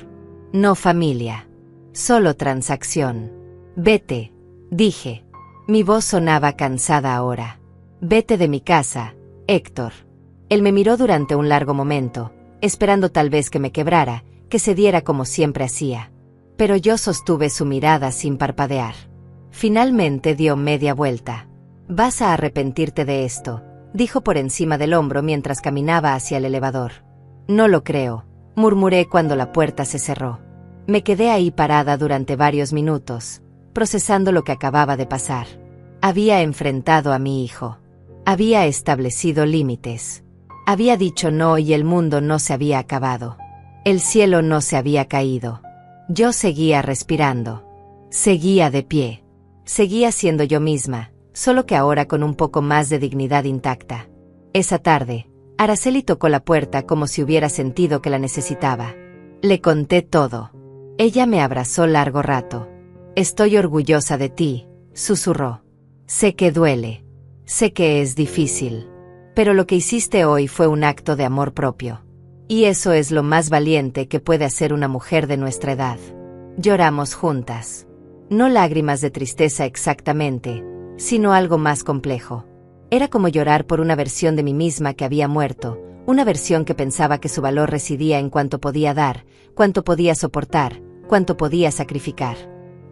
No familia. Solo transacción. Vete, dije. Mi voz sonaba cansada ahora. Vete de mi casa, Héctor. Él me miró durante un largo momento, esperando tal vez que me quebrara, que se diera como siempre hacía. Pero yo sostuve su mirada sin parpadear. Finalmente dio media vuelta. Vas a arrepentirte de esto, dijo por encima del hombro mientras caminaba hacia el elevador. No lo creo, murmuré cuando la puerta se cerró. Me quedé ahí parada durante varios minutos, procesando lo que acababa de pasar. Había enfrentado a mi hijo. Había establecido límites. Había dicho no y el mundo no se había acabado. El cielo no se había caído. Yo seguía respirando. Seguía de pie. Seguía siendo yo misma, solo que ahora con un poco más de dignidad intacta. Esa tarde, Araceli tocó la puerta como si hubiera sentido que la necesitaba. Le conté todo. Ella me abrazó largo rato. Estoy orgullosa de ti, susurró. Sé que duele. Sé que es difícil. Pero lo que hiciste hoy fue un acto de amor propio. Y eso es lo más valiente que puede hacer una mujer de nuestra edad. Lloramos juntas. No lágrimas de tristeza exactamente, sino algo más complejo. Era como llorar por una versión de mí misma que había muerto, una versión que pensaba que su valor residía en cuánto podía dar, cuánto podía soportar, cuánto podía sacrificar.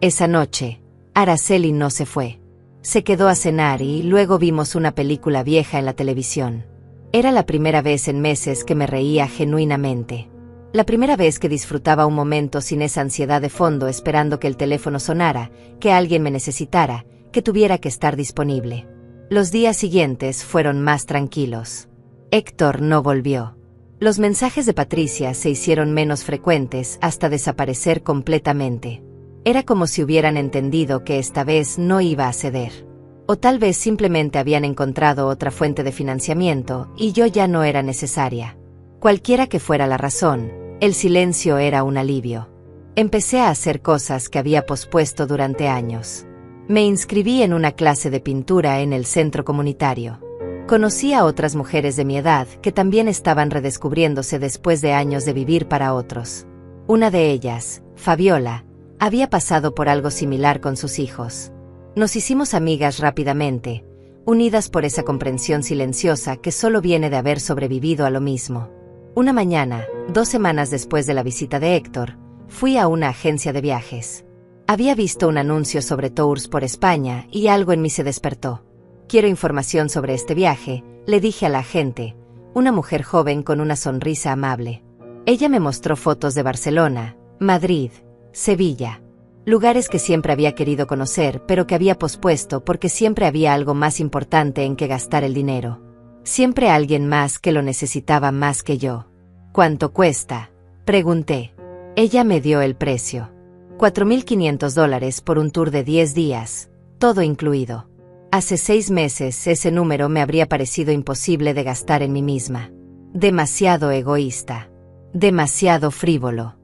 Esa noche, Araceli no se fue. Se quedó a cenar y luego vimos una película vieja en la televisión. Era la primera vez en meses que me reía genuinamente. La primera vez que disfrutaba un momento sin esa ansiedad de fondo esperando que el teléfono sonara, que alguien me necesitara, que tuviera que estar disponible. Los días siguientes fueron más tranquilos. Héctor no volvió. Los mensajes de Patricia se hicieron menos frecuentes hasta desaparecer completamente. Era como si hubieran entendido que esta vez no iba a ceder. O tal vez simplemente habían encontrado otra fuente de financiamiento y yo ya no era necesaria. Cualquiera que fuera la razón, el silencio era un alivio. Empecé a hacer cosas que había pospuesto durante años. Me inscribí en una clase de pintura en el centro comunitario. Conocí a otras mujeres de mi edad que también estaban redescubriéndose después de años de vivir para otros. Una de ellas, Fabiola, había pasado por algo similar con sus hijos. Nos hicimos amigas rápidamente, unidas por esa comprensión silenciosa que solo viene de haber sobrevivido a lo mismo. Una mañana, 2 semanas después de la visita de Héctor, fui a una agencia de viajes. Había visto un anuncio sobre tours por España y algo en mí se despertó. Quiero información sobre este viaje, le dije a la agente, una mujer joven con una sonrisa amable. Ella me mostró fotos de Barcelona, Madrid, Sevilla. Lugares que siempre había querido conocer pero que había pospuesto porque siempre había algo más importante en que gastar el dinero. Siempre alguien más que lo necesitaba más que yo. ¿Cuánto cuesta?, pregunté. Ella me dio el precio. $4,500 por un tour de 10 días, todo incluido. Hace 6 meses ese número me habría parecido imposible de gastar en mí misma. Demasiado egoísta. Demasiado frívolo.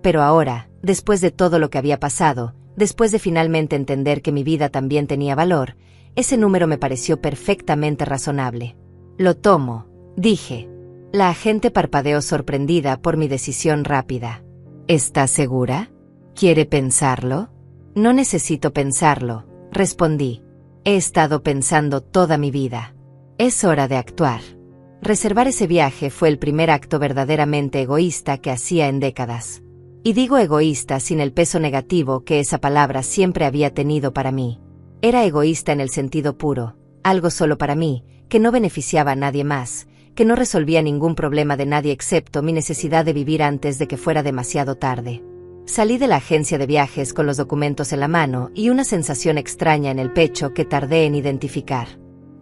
Pero ahora, después de todo lo que había pasado, después de finalmente entender que mi vida también tenía valor, ese número me pareció perfectamente razonable. Lo tomo, dije. La agente parpadeó sorprendida por mi decisión rápida. ¿Estás segura? ¿Quiere pensarlo? No necesito pensarlo, respondí. He estado pensando toda mi vida. Es hora de actuar. Reservar ese viaje fue el primer acto verdaderamente egoísta que hacía en décadas. Y digo egoísta sin el peso negativo que esa palabra siempre había tenido para mí. Era egoísta en el sentido puro, algo solo para mí, que no beneficiaba a nadie más, que no resolvía ningún problema de nadie excepto mi necesidad de vivir antes de que fuera demasiado tarde. Salí de la agencia de viajes con los documentos en la mano y una sensación extraña en el pecho que tardé en identificar.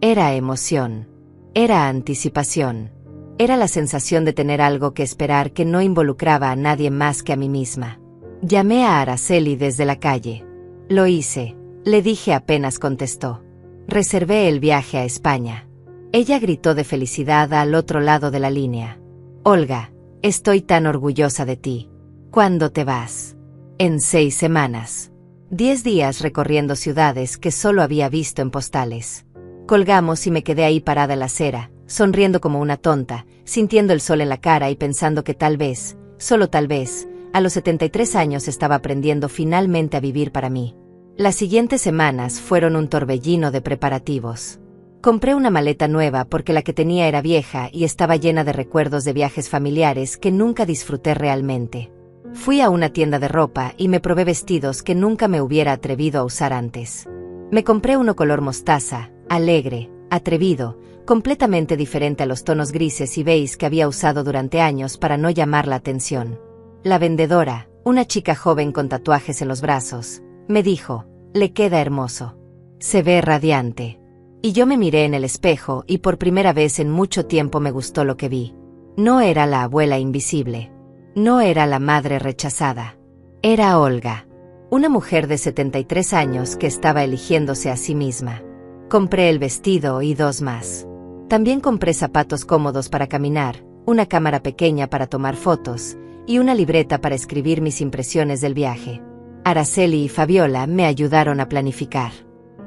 Era emoción. Era anticipación. Era la sensación de tener algo que esperar que no involucraba a nadie más que a mí misma. Llamé a Araceli desde la calle. Lo hice, le dije apenas contestó. Reservé el viaje a España. Ella gritó de felicidad al otro lado de la línea. Olga, estoy tan orgullosa de ti. ¿Cuándo te vas? En 6 semanas. 10 días recorriendo ciudades que solo había visto en postales. Colgamos y me quedé ahí parada en la acera, sonriendo como una tonta, sintiendo el sol en la cara y pensando que tal vez, solo tal vez, a los 73 años estaba aprendiendo finalmente a vivir para mí. Las siguientes semanas fueron un torbellino de preparativos. Compré una maleta nueva porque la que tenía era vieja y estaba llena de recuerdos de viajes familiares que nunca disfruté realmente. Fui a una tienda de ropa y me probé vestidos que nunca me hubiera atrevido a usar antes. Me compré uno color mostaza, alegre, atrevido, completamente diferente a los tonos grises y beige que había usado durante años para no llamar la atención. La vendedora, una chica joven con tatuajes en los brazos, me dijo, le queda hermoso. Se ve radiante. Y yo me miré en el espejo y por primera vez en mucho tiempo me gustó lo que vi. No era la abuela invisible. No era la madre rechazada. Era Olga. Una mujer de 73 años que estaba eligiéndose a sí misma. Compré el vestido y 2 más. También compré zapatos cómodos para caminar, una cámara pequeña para tomar fotos, y una libreta para escribir mis impresiones del viaje. Araceli y Fabiola me ayudaron a planificar.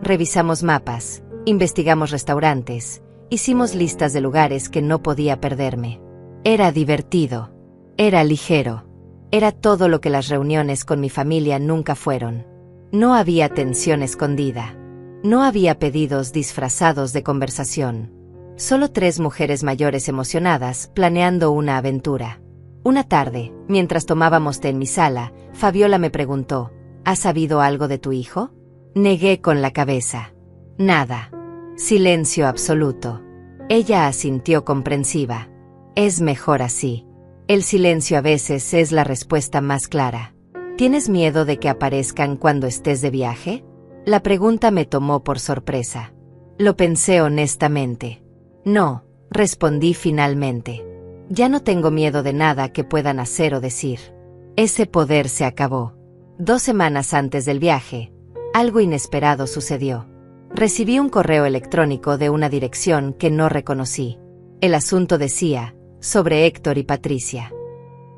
Revisamos mapas, investigamos restaurantes, hicimos listas de lugares que no podía perderme. Era divertido. Era ligero. Era todo lo que las reuniones con mi familia nunca fueron. No había tensión escondida. No había pedidos disfrazados de conversación. Solo 3 mujeres mayores emocionadas planeando una aventura. Una tarde, mientras tomábamos té en mi sala, Fabiola me preguntó, ¿has sabido algo de tu hijo? Negué con la cabeza. Nada. Silencio absoluto. Ella asintió comprensiva. Es mejor así. El silencio a veces es la respuesta más clara. ¿Tienes miedo de que aparezcan cuando estés de viaje? La pregunta me tomó por sorpresa. Lo pensé honestamente. No, respondí finalmente. Ya no tengo miedo de nada que puedan hacer o decir. Ese poder se acabó. 2 semanas antes del viaje, algo inesperado sucedió. Recibí un correo electrónico de una dirección que no reconocí. El asunto decía, sobre Héctor y Patricia.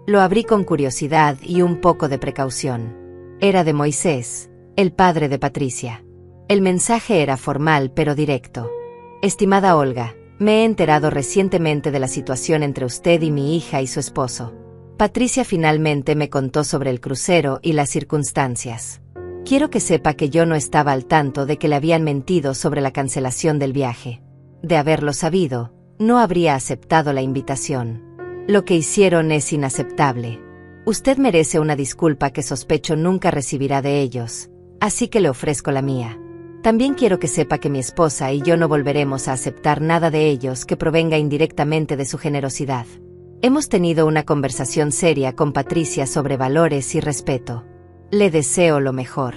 Lo abrí con curiosidad y un poco de precaución. Era de Moisés, el padre de Patricia. El mensaje era formal pero directo. Estimada Olga, me he enterado recientemente de la situación entre usted y mi hija y su esposo. Patricia finalmente me contó sobre el crucero y las circunstancias. Quiero que sepa que yo no estaba al tanto de que le habían mentido sobre la cancelación del viaje. De haberlo sabido, no habría aceptado la invitación. Lo que hicieron es inaceptable. Usted merece una disculpa que sospecho nunca recibirá de ellos, así que le ofrezco la mía. También quiero que sepa que mi esposa y yo no volveremos a aceptar nada de ellos que provenga indirectamente de su generosidad. Hemos tenido una conversación seria con Patricia sobre valores y respeto. Le deseo lo mejor.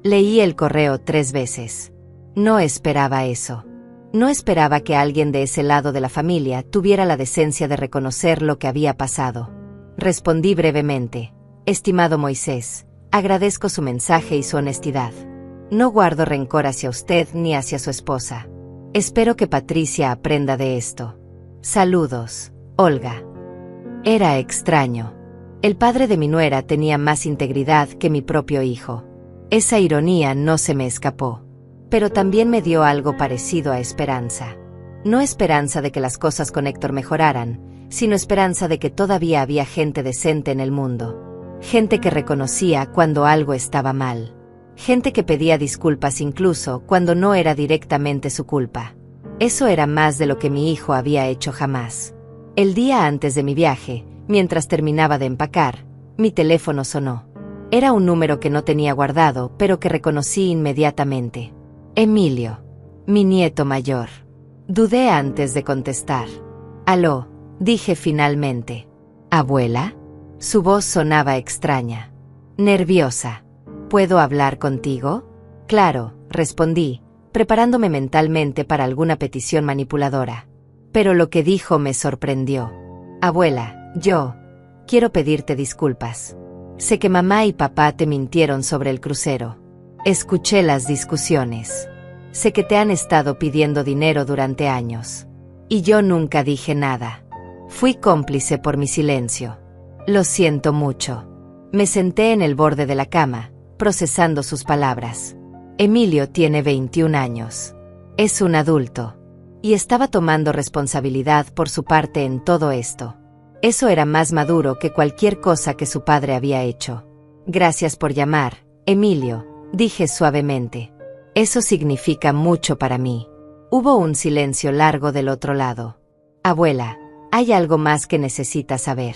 Leí el correo 3 veces. No esperaba eso. No esperaba que alguien de ese lado de la familia tuviera la decencia de reconocer lo que había pasado. Respondí brevemente: estimado Moisés, agradezco su mensaje y su honestidad. No guardo rencor hacia usted ni hacia su esposa. Espero que Patricia aprenda de esto. Saludos, Olga. Era extraño. El padre de mi nuera tenía más integridad que mi propio hijo. Esa ironía no se me escapó. Pero también me dio algo parecido a esperanza. No esperanza de que las cosas con Héctor mejoraran, sino esperanza de que todavía había gente decente en el mundo. Gente que reconocía cuando algo estaba mal. Gente que pedía disculpas incluso cuando no era directamente su culpa. Eso era más de lo que mi hijo había hecho jamás. El día antes de mi viaje, mientras terminaba de empacar, mi teléfono sonó. Era un número que no tenía guardado, pero que reconocí inmediatamente. Emilio, mi nieto mayor. Dudé antes de contestar. «Aló», dije finalmente. «¿Abuela?» Su voz sonaba extraña. Nerviosa. «¿Puedo hablar contigo?» «Claro», respondí, preparándome mentalmente para alguna petición manipuladora. Pero lo que dijo me sorprendió. «Abuela, yo quiero pedirte disculpas. Sé que mamá y papá te mintieron sobre el crucero. Escuché las discusiones. Sé que te han estado pidiendo dinero durante años. Y yo nunca dije nada. Fui cómplice por mi silencio. Lo siento mucho». Me senté en el borde de la cama, procesando sus palabras. Emilio tiene 21 años. Es un adulto. Y estaba tomando responsabilidad por su parte en todo esto. Eso era más maduro que cualquier cosa que su padre había hecho. «Gracias por llamar, Emilio», dije suavemente. «Eso significa mucho para mí». Hubo un silencio largo del otro lado. «Abuela, hay algo más que necesitas saber.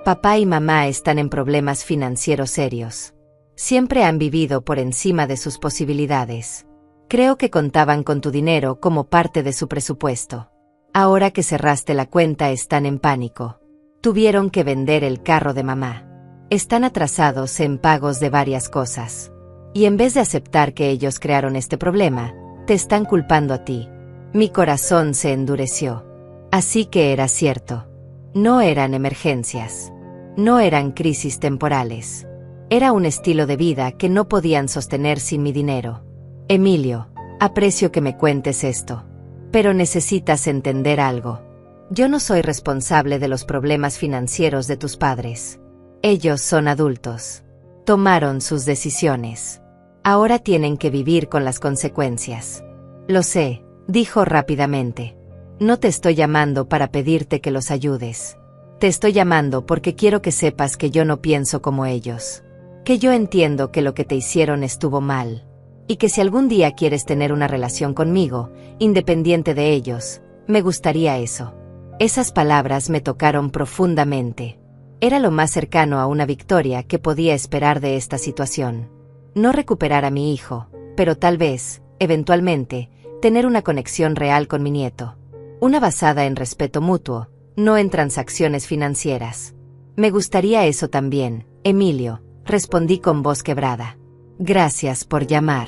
Papá y mamá están en problemas financieros serios. Siempre han vivido por encima de sus posibilidades. Creo que contaban con tu dinero como parte de su presupuesto. Ahora que cerraste la cuenta están en pánico. Tuvieron que vender el carro de mamá. Están atrasados en pagos de varias cosas. Y en vez de aceptar que ellos crearon este problema, te están culpando a ti». Mi corazón se endureció. Así que era cierto. No eran emergencias. No eran crisis temporales. Era un estilo de vida que no podían sostener sin mi dinero. «Emilio, aprecio que me cuentes esto. Pero necesitas entender algo. Yo no soy responsable de los problemas financieros de tus padres. Ellos son adultos. Tomaron sus decisiones. Ahora tienen que vivir con las consecuencias». «Lo sé», dijo rápidamente. «No te estoy llamando para pedirte que los ayudes. Te estoy llamando porque quiero que sepas que yo no pienso como ellos. Que yo entiendo que lo que te hicieron estuvo mal. Y que si algún día quieres tener una relación conmigo, independiente de ellos, me gustaría eso». Esas palabras me tocaron profundamente. Era lo más cercano a una victoria que podía esperar de esta situación. No recuperar a mi hijo, pero tal vez, eventualmente, tener una conexión real con mi nieto. Una basada en respeto mutuo, no en transacciones financieras. «Me gustaría eso también, Emilio», respondí con voz quebrada. «Gracias por llamar.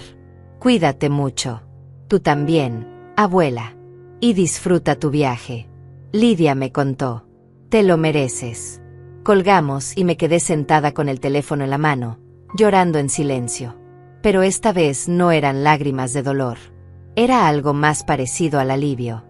Cuídate mucho. Tú también, abuela. Y disfruta tu viaje. Lidia me contó. Te lo mereces». Colgamos y me quedé sentada con el teléfono en la mano, llorando en silencio. Pero esta vez no eran lágrimas de dolor. Era algo más parecido al alivio.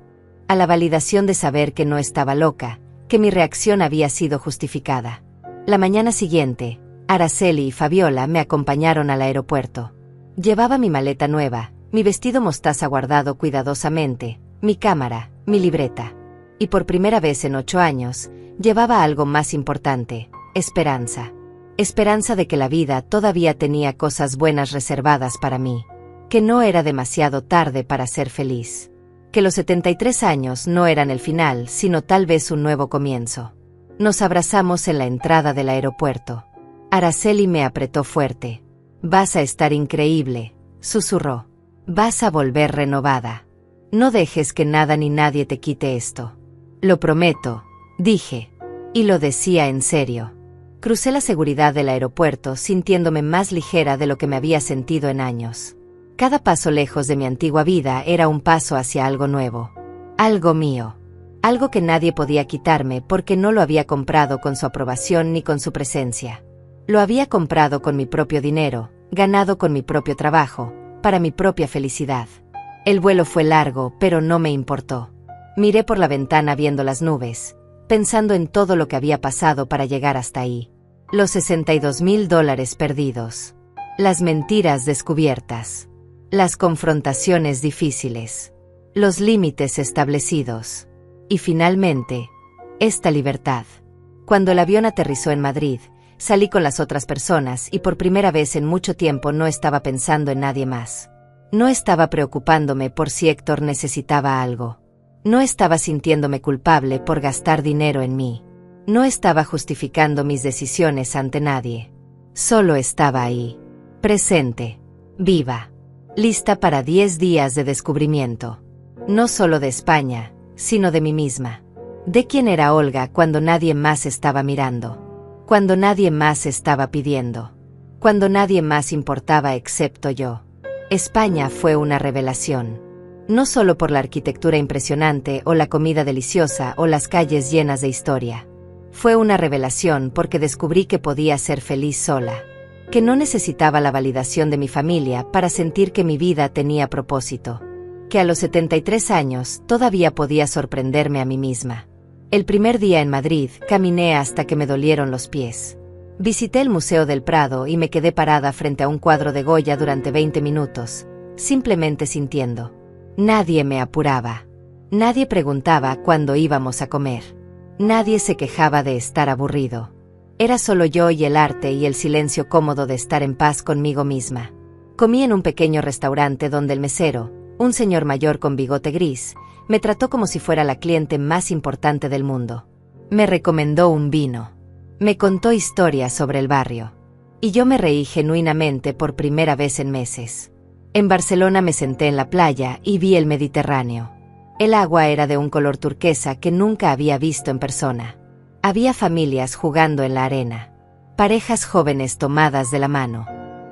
A la validación de saber que no estaba loca, que mi reacción había sido justificada. La mañana siguiente, Araceli y Fabiola me acompañaron al aeropuerto. Llevaba mi maleta nueva, mi vestido mostaza guardado cuidadosamente, mi cámara, mi libreta. Y por primera vez en 8 años, llevaba algo más importante: esperanza. Esperanza de que la vida todavía tenía cosas buenas reservadas para mí. Que no era demasiado tarde para ser feliz. Que los 73 años no eran el final, sino tal vez un nuevo comienzo. Nos abrazamos en la entrada del aeropuerto. Araceli me apretó fuerte. «Vas a estar increíble», susurró. «Vas a volver renovada. No dejes que nada ni nadie te quite esto». «Lo prometo», dije. Y lo decía en serio. Crucé la seguridad del aeropuerto sintiéndome más ligera de lo que me había sentido en años. Cada paso lejos de mi antigua vida era un paso hacia algo nuevo. Algo mío. Algo que nadie podía quitarme porque no lo había comprado con su aprobación ni con su presencia. Lo había comprado con mi propio dinero, ganado con mi propio trabajo, para mi propia felicidad. El vuelo fue largo, pero no me importó. Miré por la ventana viendo las nubes, pensando en todo lo que había pasado para llegar hasta ahí. Los $62,000 perdidos. Las mentiras descubiertas. Las confrontaciones difíciles. Los límites establecidos. Y finalmente, esta libertad. Cuando el avión aterrizó en Madrid, salí con las otras personas y por primera vez en mucho tiempo no estaba pensando en nadie más. No estaba preocupándome por si Héctor necesitaba algo. No estaba sintiéndome culpable por gastar dinero en mí. No estaba justificando mis decisiones ante nadie. Solo estaba ahí. Presente. Viva. Lista para 10 días de descubrimiento. No solo de España, sino de mí misma. De quién era Olga cuando nadie más estaba mirando. Cuando nadie más estaba pidiendo. Cuando nadie más importaba excepto yo. España fue una revelación. No solo por la arquitectura impresionante o la comida deliciosa o las calles llenas de historia. Fue una revelación porque descubrí que podía ser feliz sola. Que no necesitaba la validación de mi familia para sentir que mi vida tenía propósito. Que a los 73 años todavía podía sorprenderme a mí misma. El primer día en Madrid caminé hasta que me dolieron los pies. Visité el Museo del Prado y me quedé parada frente a un cuadro de Goya durante 20 minutos, simplemente sintiendo. Nadie me apuraba. Nadie preguntaba cuándo íbamos a comer. Nadie se quejaba de estar aburrido. Era solo yo y el arte y el silencio cómodo de estar en paz conmigo misma. Comí en un pequeño restaurante donde el mesero, un señor mayor con bigote gris, me trató como si fuera la cliente más importante del mundo. Me recomendó un vino. Me contó historias sobre el barrio. Y yo me reí genuinamente por primera vez en meses. En Barcelona me senté en la playa y vi el Mediterráneo. El agua era de un color turquesa que nunca había visto en persona. Había familias jugando en la arena. Parejas jóvenes tomadas de la mano.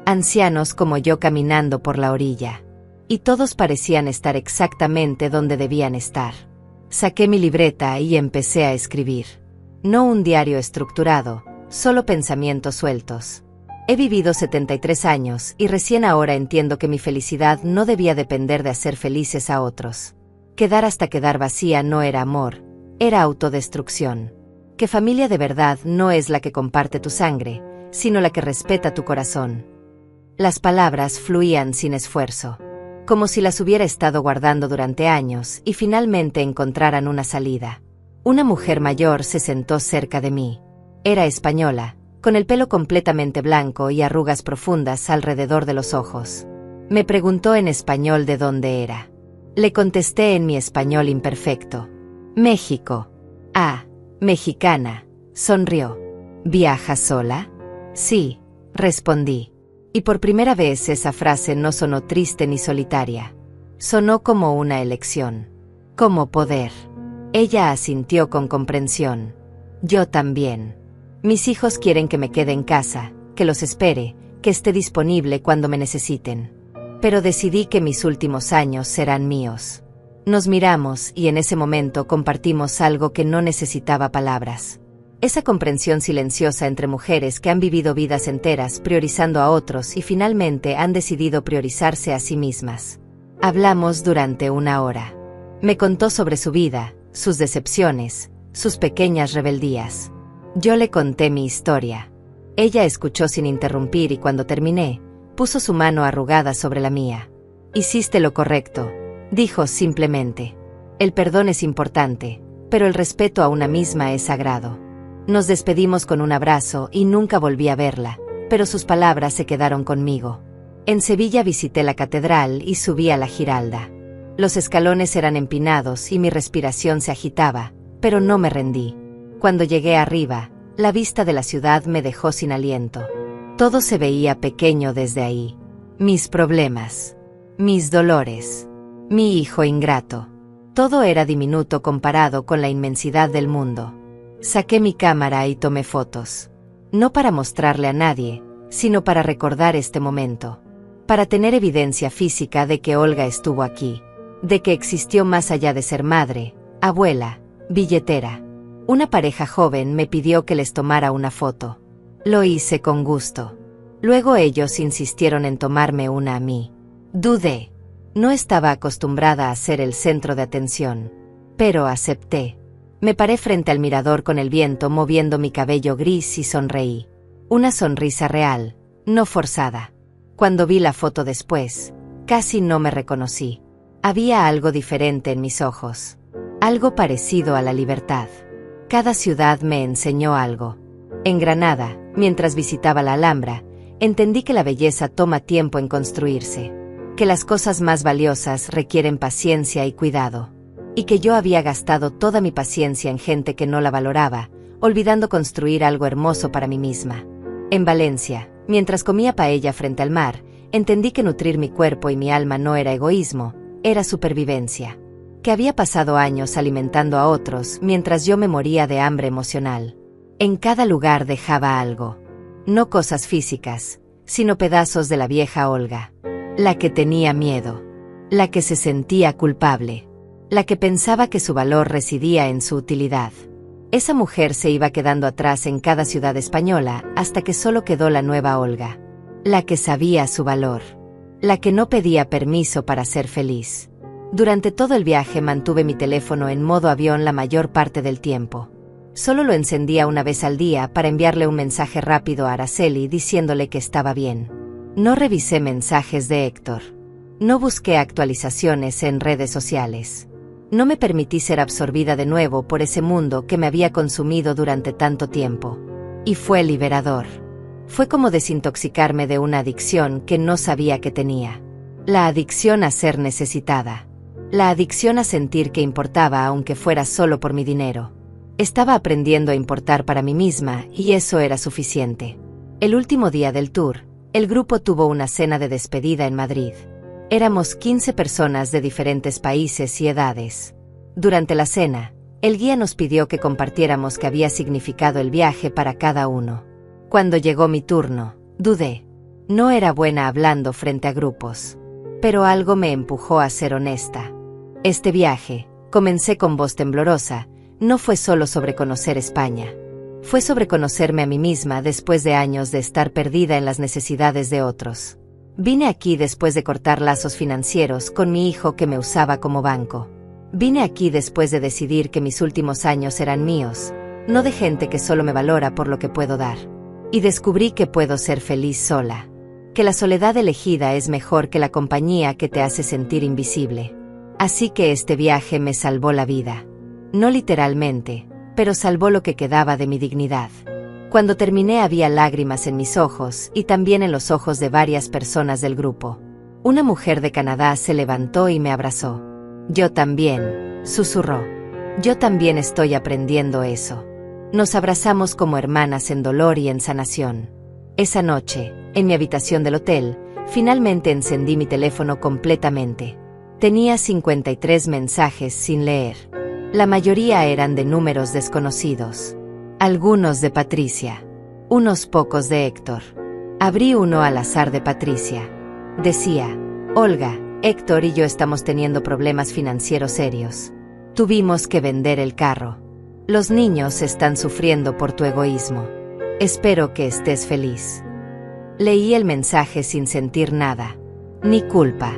Ancianos como yo caminando por la orilla. Y todos parecían estar exactamente donde debían estar. Saqué mi libreta y empecé a escribir. No un diario estructurado, solo pensamientos sueltos. He vivido 73 años y recién ahora entiendo que mi felicidad no debía depender de hacer felices a otros. Quedar hasta quedar vacía no era amor, era autodestrucción. Que familia de verdad no es la que comparte tu sangre, sino la que respeta tu corazón. Las palabras fluían sin esfuerzo, como si las hubiera estado guardando durante años y finalmente encontraran una salida. Una mujer mayor se sentó cerca de mí. Era española, con el pelo completamente blanco y arrugas profundas alrededor de los ojos. Me preguntó en español de dónde era. Le contesté en mi español imperfecto. México. Ah, mexicana, sonrió. ¿Viajas sola? Sí, respondí. Y por primera vez esa frase no sonó triste ni solitaria. Sonó como una elección. Como poder. Ella asintió con comprensión. Yo también. Mis hijos quieren que me quede en casa, que los espere, que esté disponible cuando me necesiten. Pero decidí que mis últimos años serán míos. Nos miramos y en ese momento compartimos algo que no necesitaba palabras. Esa comprensión silenciosa entre mujeres que han vivido vidas enteras priorizando a otros y finalmente han decidido priorizarse a sí mismas. Hablamos durante 1 hora. Me contó sobre su vida, sus decepciones, sus pequeñas rebeldías. Yo le conté mi historia. Ella escuchó sin interrumpir y cuando terminé, puso su mano arrugada sobre la mía. Hiciste lo correcto, dijo simplemente. El perdón es importante, pero el respeto a una misma es sagrado. Nos despedimos con un abrazo y nunca volví a verla, pero sus palabras se quedaron conmigo. En Sevilla visité la catedral y subí a la Giralda. Los escalones eran empinados y mi respiración se agitaba, pero no me rendí. Cuando llegué arriba, la vista de la ciudad me dejó sin aliento. Todo se veía pequeño desde ahí. Mis problemas, mis dolores, mi hijo ingrato. Todo era diminuto comparado con la inmensidad del mundo. Saqué mi cámara y tomé fotos. No para mostrarle a nadie, sino para recordar este momento. para tener evidencia física de que Olga estuvo aquí, de que existió más allá de ser madre, abuela, billetera. Una pareja joven me pidió que les tomara una foto. Lo hice con gusto. Luego ellos insistieron en tomarme una a mí. Dudé. No estaba acostumbrada a ser el centro de atención. Pero acepté. Me paré frente al mirador con el viento moviendo mi cabello gris y sonreí. Una sonrisa real, no forzada. Cuando vi la foto después, casi no me reconocí. Había algo diferente en mis ojos. Algo parecido a la libertad. Cada ciudad me enseñó algo. En Granada, mientras visitaba la Alhambra, entendí que la belleza toma tiempo en construirse, que las cosas más valiosas requieren paciencia y cuidado, y que yo había gastado toda mi paciencia en gente que no la valoraba, olvidando construir algo hermoso para mí misma. En Valencia, mientras comía paella frente al mar, entendí que nutrir mi cuerpo y mi alma no era egoísmo, era supervivencia. Que había pasado años alimentando a otros mientras yo me moría de hambre emocional. En cada lugar dejaba algo. No cosas físicas, sino pedazos de la vieja Olga. La que tenía miedo. La que se sentía culpable. La que pensaba que su valor residía en su utilidad. Esa mujer se iba quedando atrás en cada ciudad española hasta que solo quedó la nueva Olga. La que sabía su valor. La que no pedía permiso para ser feliz. Durante todo el viaje mantuve mi teléfono en modo avión la mayor parte del tiempo. Solo lo encendía una vez al día para enviarle un mensaje rápido a Araceli diciéndole que estaba bien. No revisé mensajes de Héctor. No busqué actualizaciones en redes sociales. No me permití ser absorbida de nuevo por ese mundo que me había consumido durante tanto tiempo. Y fue liberador. Fue como desintoxicarme de una adicción que no sabía que tenía. La adicción a ser necesitada. La adicción a sentir que importaba aunque fuera solo por mi dinero. Estaba aprendiendo a importar para mí misma y eso era suficiente. El último día del tour, el grupo tuvo una cena de despedida en Madrid. Éramos 15 personas de diferentes países y edades. Durante la cena, el guía nos pidió que compartiéramos qué había significado el viaje para cada uno. Cuando llegó mi turno, dudé. No era buena hablando frente a grupos. Pero algo me empujó a ser honesta. Este viaje, comencé con voz temblorosa, no fue solo sobre conocer España. Fue sobre conocerme a mí misma después de años de estar perdida en las necesidades de otros. Vine aquí después de cortar lazos financieros con mi hijo que me usaba como banco. Vine aquí después de decidir que mis últimos años eran míos, no de gente que solo me valora por lo que puedo dar. Y descubrí que puedo ser feliz sola. Que la soledad elegida es mejor que la compañía que te hace sentir invisible. Así que este viaje me salvó la vida. No literalmente, pero salvó lo que quedaba de mi dignidad. Cuando terminé había lágrimas en mis ojos y también en los ojos de varias personas del grupo. Una mujer de Canadá se levantó y me abrazó. Yo también, susurró. Yo también estoy aprendiendo eso. Nos abrazamos como hermanas en dolor y en sanación. Esa noche, en mi habitación del hotel, finalmente encendí mi teléfono completamente. Tenía 53 mensajes sin leer. La mayoría eran de números desconocidos. Algunos de Patricia. Unos pocos de Héctor. Abrí uno al azar de Patricia. Decía: Olga, Héctor y yo estamos teniendo problemas financieros serios. Tuvimos que vender el carro. Los niños están sufriendo por tu egoísmo. Espero que estés feliz. Leí el mensaje sin sentir nada. Ni culpa.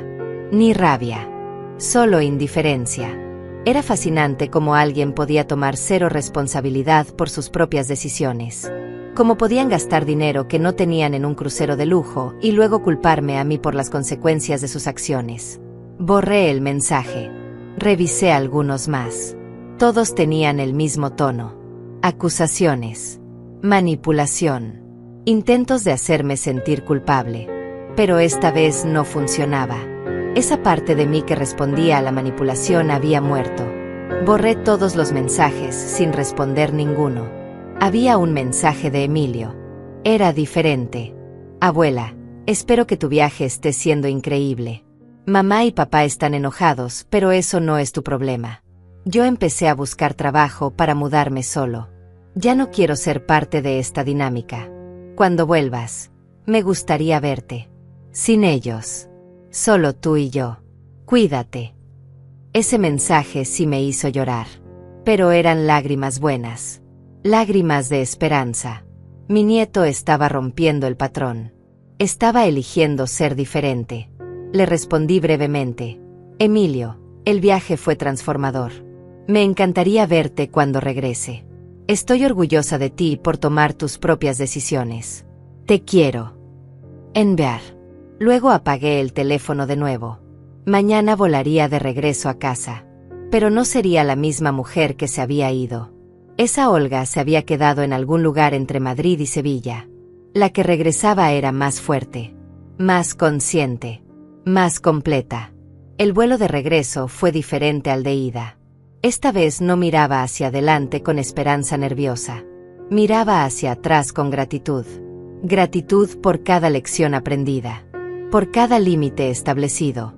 Ni rabia. Solo indiferencia. Era fascinante cómo alguien podía tomar cero responsabilidad por sus propias decisiones. Cómo podían gastar dinero que no tenían en un crucero de lujo y luego culparme a mí por las consecuencias de sus acciones. Borré el mensaje. Revisé algunos más. Todos tenían el mismo tono. Acusaciones. Manipulación. Intentos de hacerme sentir culpable. Pero esta vez no funcionaba. Esa parte de mí que respondía a la manipulación había muerto. Borré todos los mensajes sin responder ninguno. Había un mensaje de Emilio. Era diferente. Abuela, espero que tu viaje esté siendo increíble. Mamá y papá están enojados, pero eso no es tu problema. Yo empecé a buscar trabajo para mudarme solo. Ya no quiero ser parte de esta dinámica. Cuando vuelvas, me gustaría verte. Sin ellos. Solo tú y yo. Cuídate. Ese mensaje sí me hizo llorar. Pero eran lágrimas buenas. Lágrimas de esperanza. Mi nieto estaba rompiendo el patrón. Estaba eligiendo ser diferente. Le respondí brevemente. Emilio, el viaje fue transformador. Me encantaría verte cuando regrese. Estoy orgullosa de ti por tomar tus propias decisiones. Te quiero. Enviar. Luego apagué el teléfono de nuevo. Mañana volaría de regreso a casa. Pero no sería la misma mujer que se había ido. Esa Olga se había quedado en algún lugar entre Madrid y Sevilla. La que regresaba era más fuerte, más consciente, más completa. El vuelo de regreso fue diferente al de ida. Esta vez no miraba hacia adelante con esperanza nerviosa. Miraba hacia atrás con gratitud. Gratitud por cada lección aprendida. Por cada límite establecido.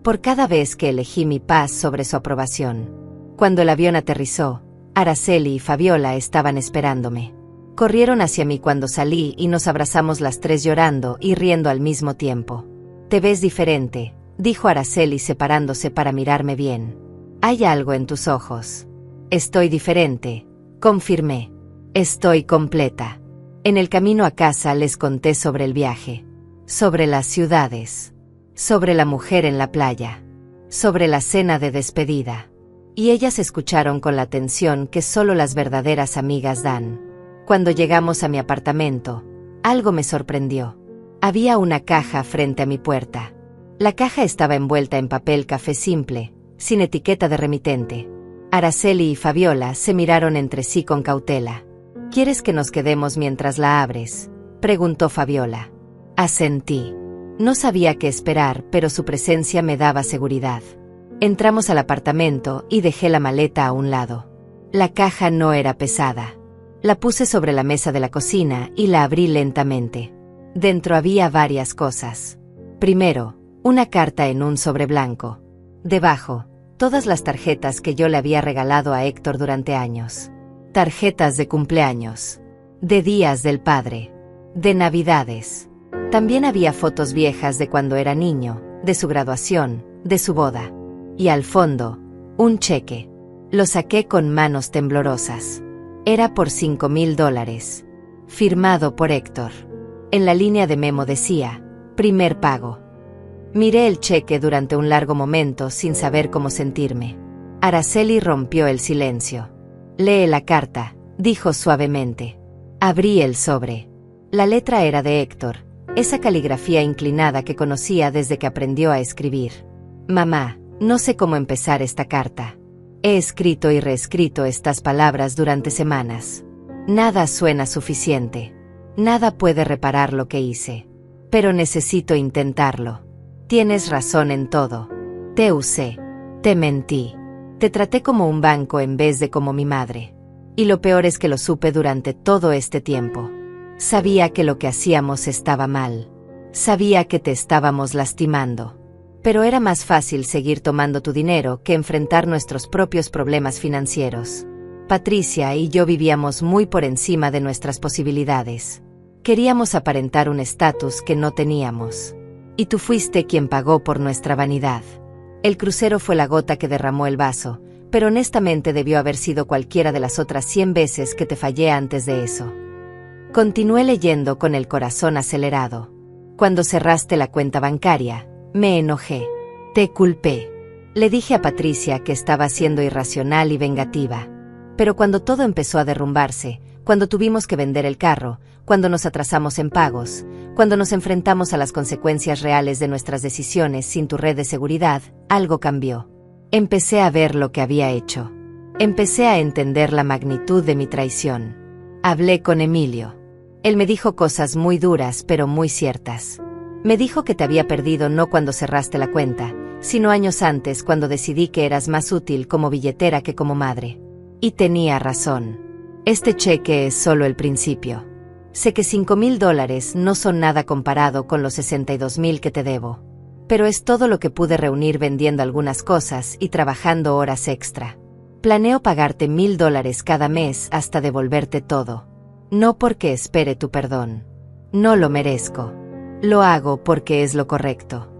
Por cada vez que elegí mi paz sobre su aprobación. Cuando el avión aterrizó, Araceli y Fabiola estaban esperándome. Corrieron hacia mí cuando salí y nos abrazamos las tres llorando y riendo al mismo tiempo. Te ves diferente, dijo Araceli separándose para mirarme bien. Hay algo en tus ojos. Estoy diferente, confirmé. Estoy completa. En el camino a casa les conté sobre el viaje. Sobre las ciudades. Sobre la mujer en la playa. Sobre la cena de despedida. Y ellas escucharon con la atención que solo las verdaderas amigas dan. Cuando llegamos a mi apartamento, algo me sorprendió. Había una caja frente a mi puerta. La caja estaba envuelta en papel café simple, sin etiqueta de remitente. Araceli y Fabiola se miraron entre sí con cautela. ¿Quieres que nos quedemos mientras la abres?, preguntó Fabiola. Asentí. No sabía qué esperar, pero su presencia me daba seguridad. Entramos al apartamento y dejé la maleta a un lado. La caja no era pesada. La puse sobre la mesa de la cocina y la abrí lentamente. Dentro había varias cosas. Primero, una carta en un sobre blanco. Debajo, todas las tarjetas que yo le había regalado a Héctor durante años. Tarjetas de cumpleaños. De días del padre. De navidades. También había fotos viejas de cuando era niño, de su graduación, de su boda. Y al fondo, un cheque. Lo saqué con manos temblorosas. Era por $5,000. Firmado por Héctor. En la línea de memo decía, primer pago. Miré el cheque durante un largo momento sin saber cómo sentirme. Araceli rompió el silencio. Lee la carta, dijo suavemente. Abrí el sobre. La letra era de Héctor, esa caligrafía inclinada que conocía desde que aprendió a escribir. Mamá, no sé cómo empezar esta carta. He escrito y reescrito estas palabras durante semanas. Nada suena suficiente. Nada puede reparar lo que hice. Pero necesito intentarlo. Tienes razón en todo. Te usé. Te mentí. Te traté como un banco en vez de como mi madre. Y lo peor es que lo supe durante todo este tiempo. Sabía que lo que hacíamos estaba mal. Sabía que te estábamos lastimando. Pero era más fácil seguir tomando tu dinero que enfrentar nuestros propios problemas financieros. Patricia y yo vivíamos muy por encima de nuestras posibilidades. Queríamos aparentar un estatus que no teníamos. Y tú fuiste quien pagó por nuestra vanidad. El crucero fue la gota que derramó el vaso, pero honestamente debió haber sido cualquiera de las otras 100 veces que te fallé antes de eso. Continué leyendo con el corazón acelerado. Cuando cerraste la cuenta bancaria, me enojé. Te culpé. Le dije a Patricia que estaba siendo irracional y vengativa. Pero cuando todo empezó a derrumbarse, cuando tuvimos que vender el carro, cuando nos atrasamos en pagos, cuando nos enfrentamos a las consecuencias reales de nuestras decisiones sin tu red de seguridad, algo cambió. Empecé a ver lo que había hecho. Empecé a entender la magnitud de mi traición. Hablé con Emilio. Él me dijo cosas muy duras pero muy ciertas. Me dijo que te había perdido no cuando cerraste la cuenta, sino años antes cuando decidí que eras más útil como billetera que como madre. Y tenía razón. Este cheque es solo el principio. Sé que $5,000 no son nada comparado con los 62,000 que te debo. Pero es todo lo que pude reunir vendiendo algunas cosas y trabajando horas extra. Planeo pagarte $1,000 cada mes hasta devolverte todo. No porque espere tu perdón. No lo merezco. Lo hago porque es lo correcto.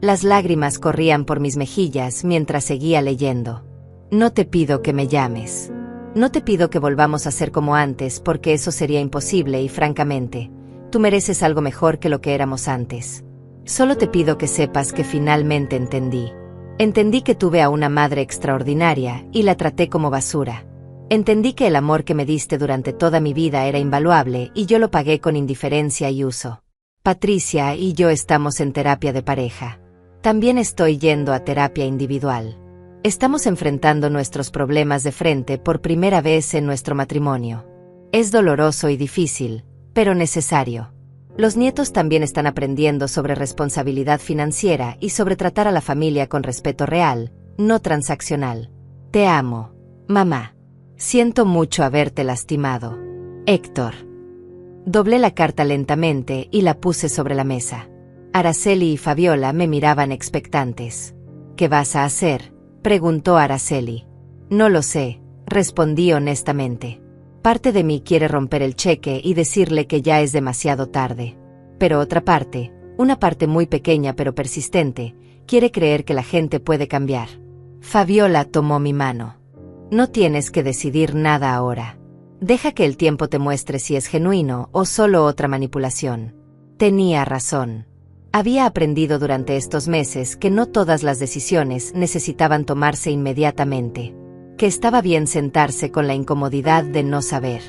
Las lágrimas corrían por mis mejillas mientras seguía leyendo. No te pido que me llames. No te pido que volvamos a ser como antes porque eso sería imposible y francamente, tú mereces algo mejor que lo que éramos antes. Solo te pido que sepas que finalmente entendí. Entendí que tuve a una madre extraordinaria y la traté como basura. Entendí que el amor que me diste durante toda mi vida era invaluable y yo lo pagué con indiferencia y uso. Patricia y yo estamos en terapia de pareja. También estoy yendo a terapia individual. Estamos enfrentando nuestros problemas de frente por primera vez en nuestro matrimonio. Es doloroso y difícil, pero necesario. Los nietos también están aprendiendo sobre responsabilidad financiera y sobre tratar a la familia con respeto real, no transaccional. Te amo, mamá. Siento mucho haberte lastimado. Héctor. Doblé la carta lentamente y la puse sobre la mesa. Araceli y Fabiola me miraban expectantes. ¿Qué vas a hacer?, preguntó Araceli. No lo sé, respondí honestamente. Parte de mí quiere romper el cheque y decirle que ya es demasiado tarde. Pero otra parte, una parte muy pequeña pero persistente, quiere creer que la gente puede cambiar. Fabiola tomó mi mano. No tienes que decidir nada ahora. Deja que el tiempo te muestre si es genuino o solo otra manipulación. Tenía razón. Había aprendido durante estos meses que no todas las decisiones necesitaban tomarse inmediatamente. Que estaba bien sentarse con la incomodidad de no saber.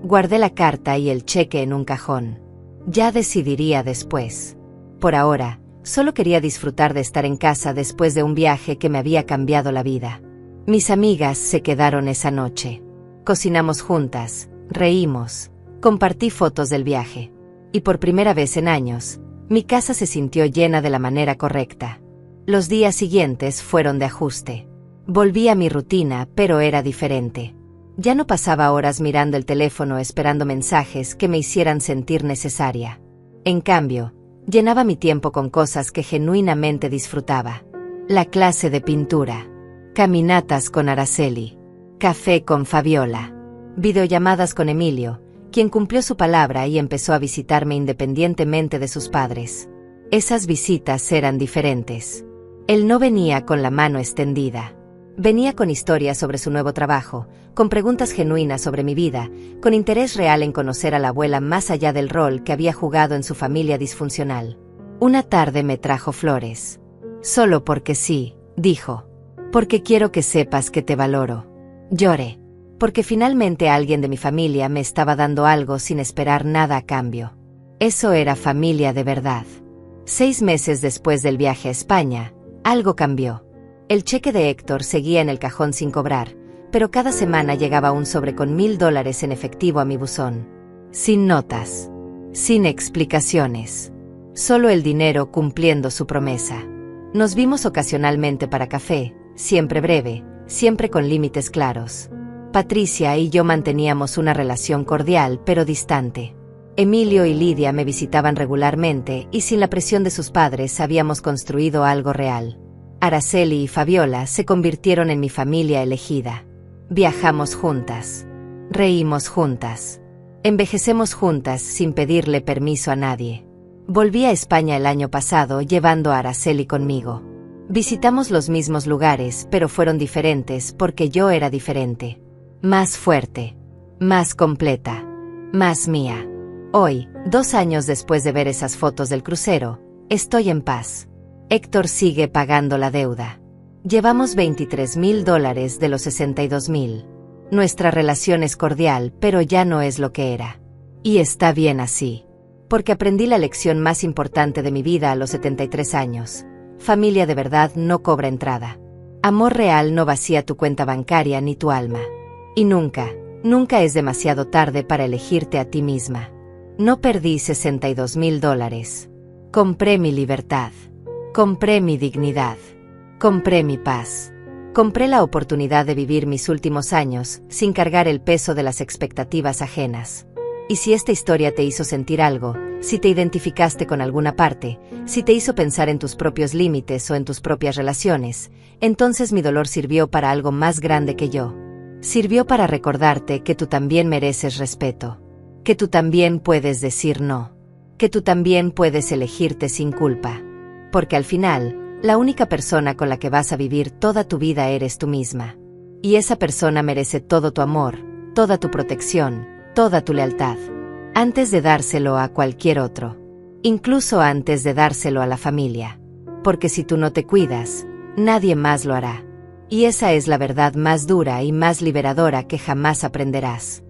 Guardé la carta y el cheque en un cajón. Ya decidiría después. Por ahora, solo quería disfrutar de estar en casa después de un viaje que me había cambiado la vida. Mis amigas se quedaron esa noche. Cocinamos juntas, reímos, compartí fotos del viaje. Y por primera vez en años, mi casa se sintió llena de la manera correcta. Los días siguientes fueron de ajuste. Volví a mi rutina, pero era diferente. Ya no pasaba horas mirando el teléfono esperando mensajes que me hicieran sentir necesaria. En cambio, llenaba mi tiempo con cosas que genuinamente disfrutaba. La clase de pintura, caminatas con Araceli, café con Fabiola, videollamadas con Emilio, quien cumplió su palabra y empezó a visitarme independientemente de sus padres. Esas visitas eran diferentes. Él no venía con la mano extendida. Venía con historias sobre su nuevo trabajo, con preguntas genuinas sobre mi vida, con interés real en conocer a la abuela más allá del rol que había jugado en su familia disfuncional. Una tarde me trajo flores. Solo porque sí, dijo. Porque quiero que sepas que te valoro. Lloré. Porque finalmente alguien de mi familia me estaba dando algo sin esperar nada a cambio. Eso era familia de verdad. 6 meses después del viaje a España, algo cambió. El cheque de Héctor seguía en el cajón sin cobrar, pero cada semana llegaba un sobre con $1000 en efectivo a mi buzón. Sin notas. Sin explicaciones. Solo el dinero cumpliendo su promesa. Nos vimos ocasionalmente para café, siempre breve, siempre con límites claros. Patricia y yo manteníamos una relación cordial pero distante. Emilio y Lidia me visitaban regularmente y sin la presión de sus padres habíamos construido algo real. Araceli y Fabiola se convirtieron en mi familia elegida. Viajamos juntas. Reímos juntas. Envejecemos juntas sin pedirle permiso a nadie. Volví a España el año pasado llevando a Araceli conmigo. Visitamos los mismos lugares pero fueron diferentes porque yo era diferente. Más fuerte, más completa, más mía. Hoy, 2 años después de ver esas fotos del crucero, estoy en paz. Héctor sigue pagando la deuda. Llevamos $23,000 de los 62,000. Nuestra relación es cordial, pero ya no es lo que era. Y está bien así. Porque aprendí la lección más importante de mi vida a los 73 años. Familia de verdad no cobra entrada. Amor real no vacía tu cuenta bancaria ni tu alma. Y nunca, nunca es demasiado tarde para elegirte a ti misma. No perdí $62,000. Compré mi libertad. Compré mi dignidad. Compré mi paz. Compré la oportunidad de vivir mis últimos años sin cargar el peso de las expectativas ajenas. Y si esta historia te hizo sentir algo, si te identificaste con alguna parte, si te hizo pensar en tus propios límites o en tus propias relaciones, entonces mi dolor sirvió para algo más grande que yo. Sirvió para recordarte que tú también mereces respeto. Que tú también puedes decir no. que tú también puedes elegirte sin culpa. Porque al final, la única persona con la que vas a vivir toda tu vida eres tú misma. Y esa persona merece todo tu amor, toda tu protección, toda tu lealtad. Antes de dárselo a cualquier otro. Incluso antes de dárselo a la familia. Porque si tú no te cuidas, nadie más lo hará. Y esa es la verdad más dura y más liberadora que jamás aprenderás.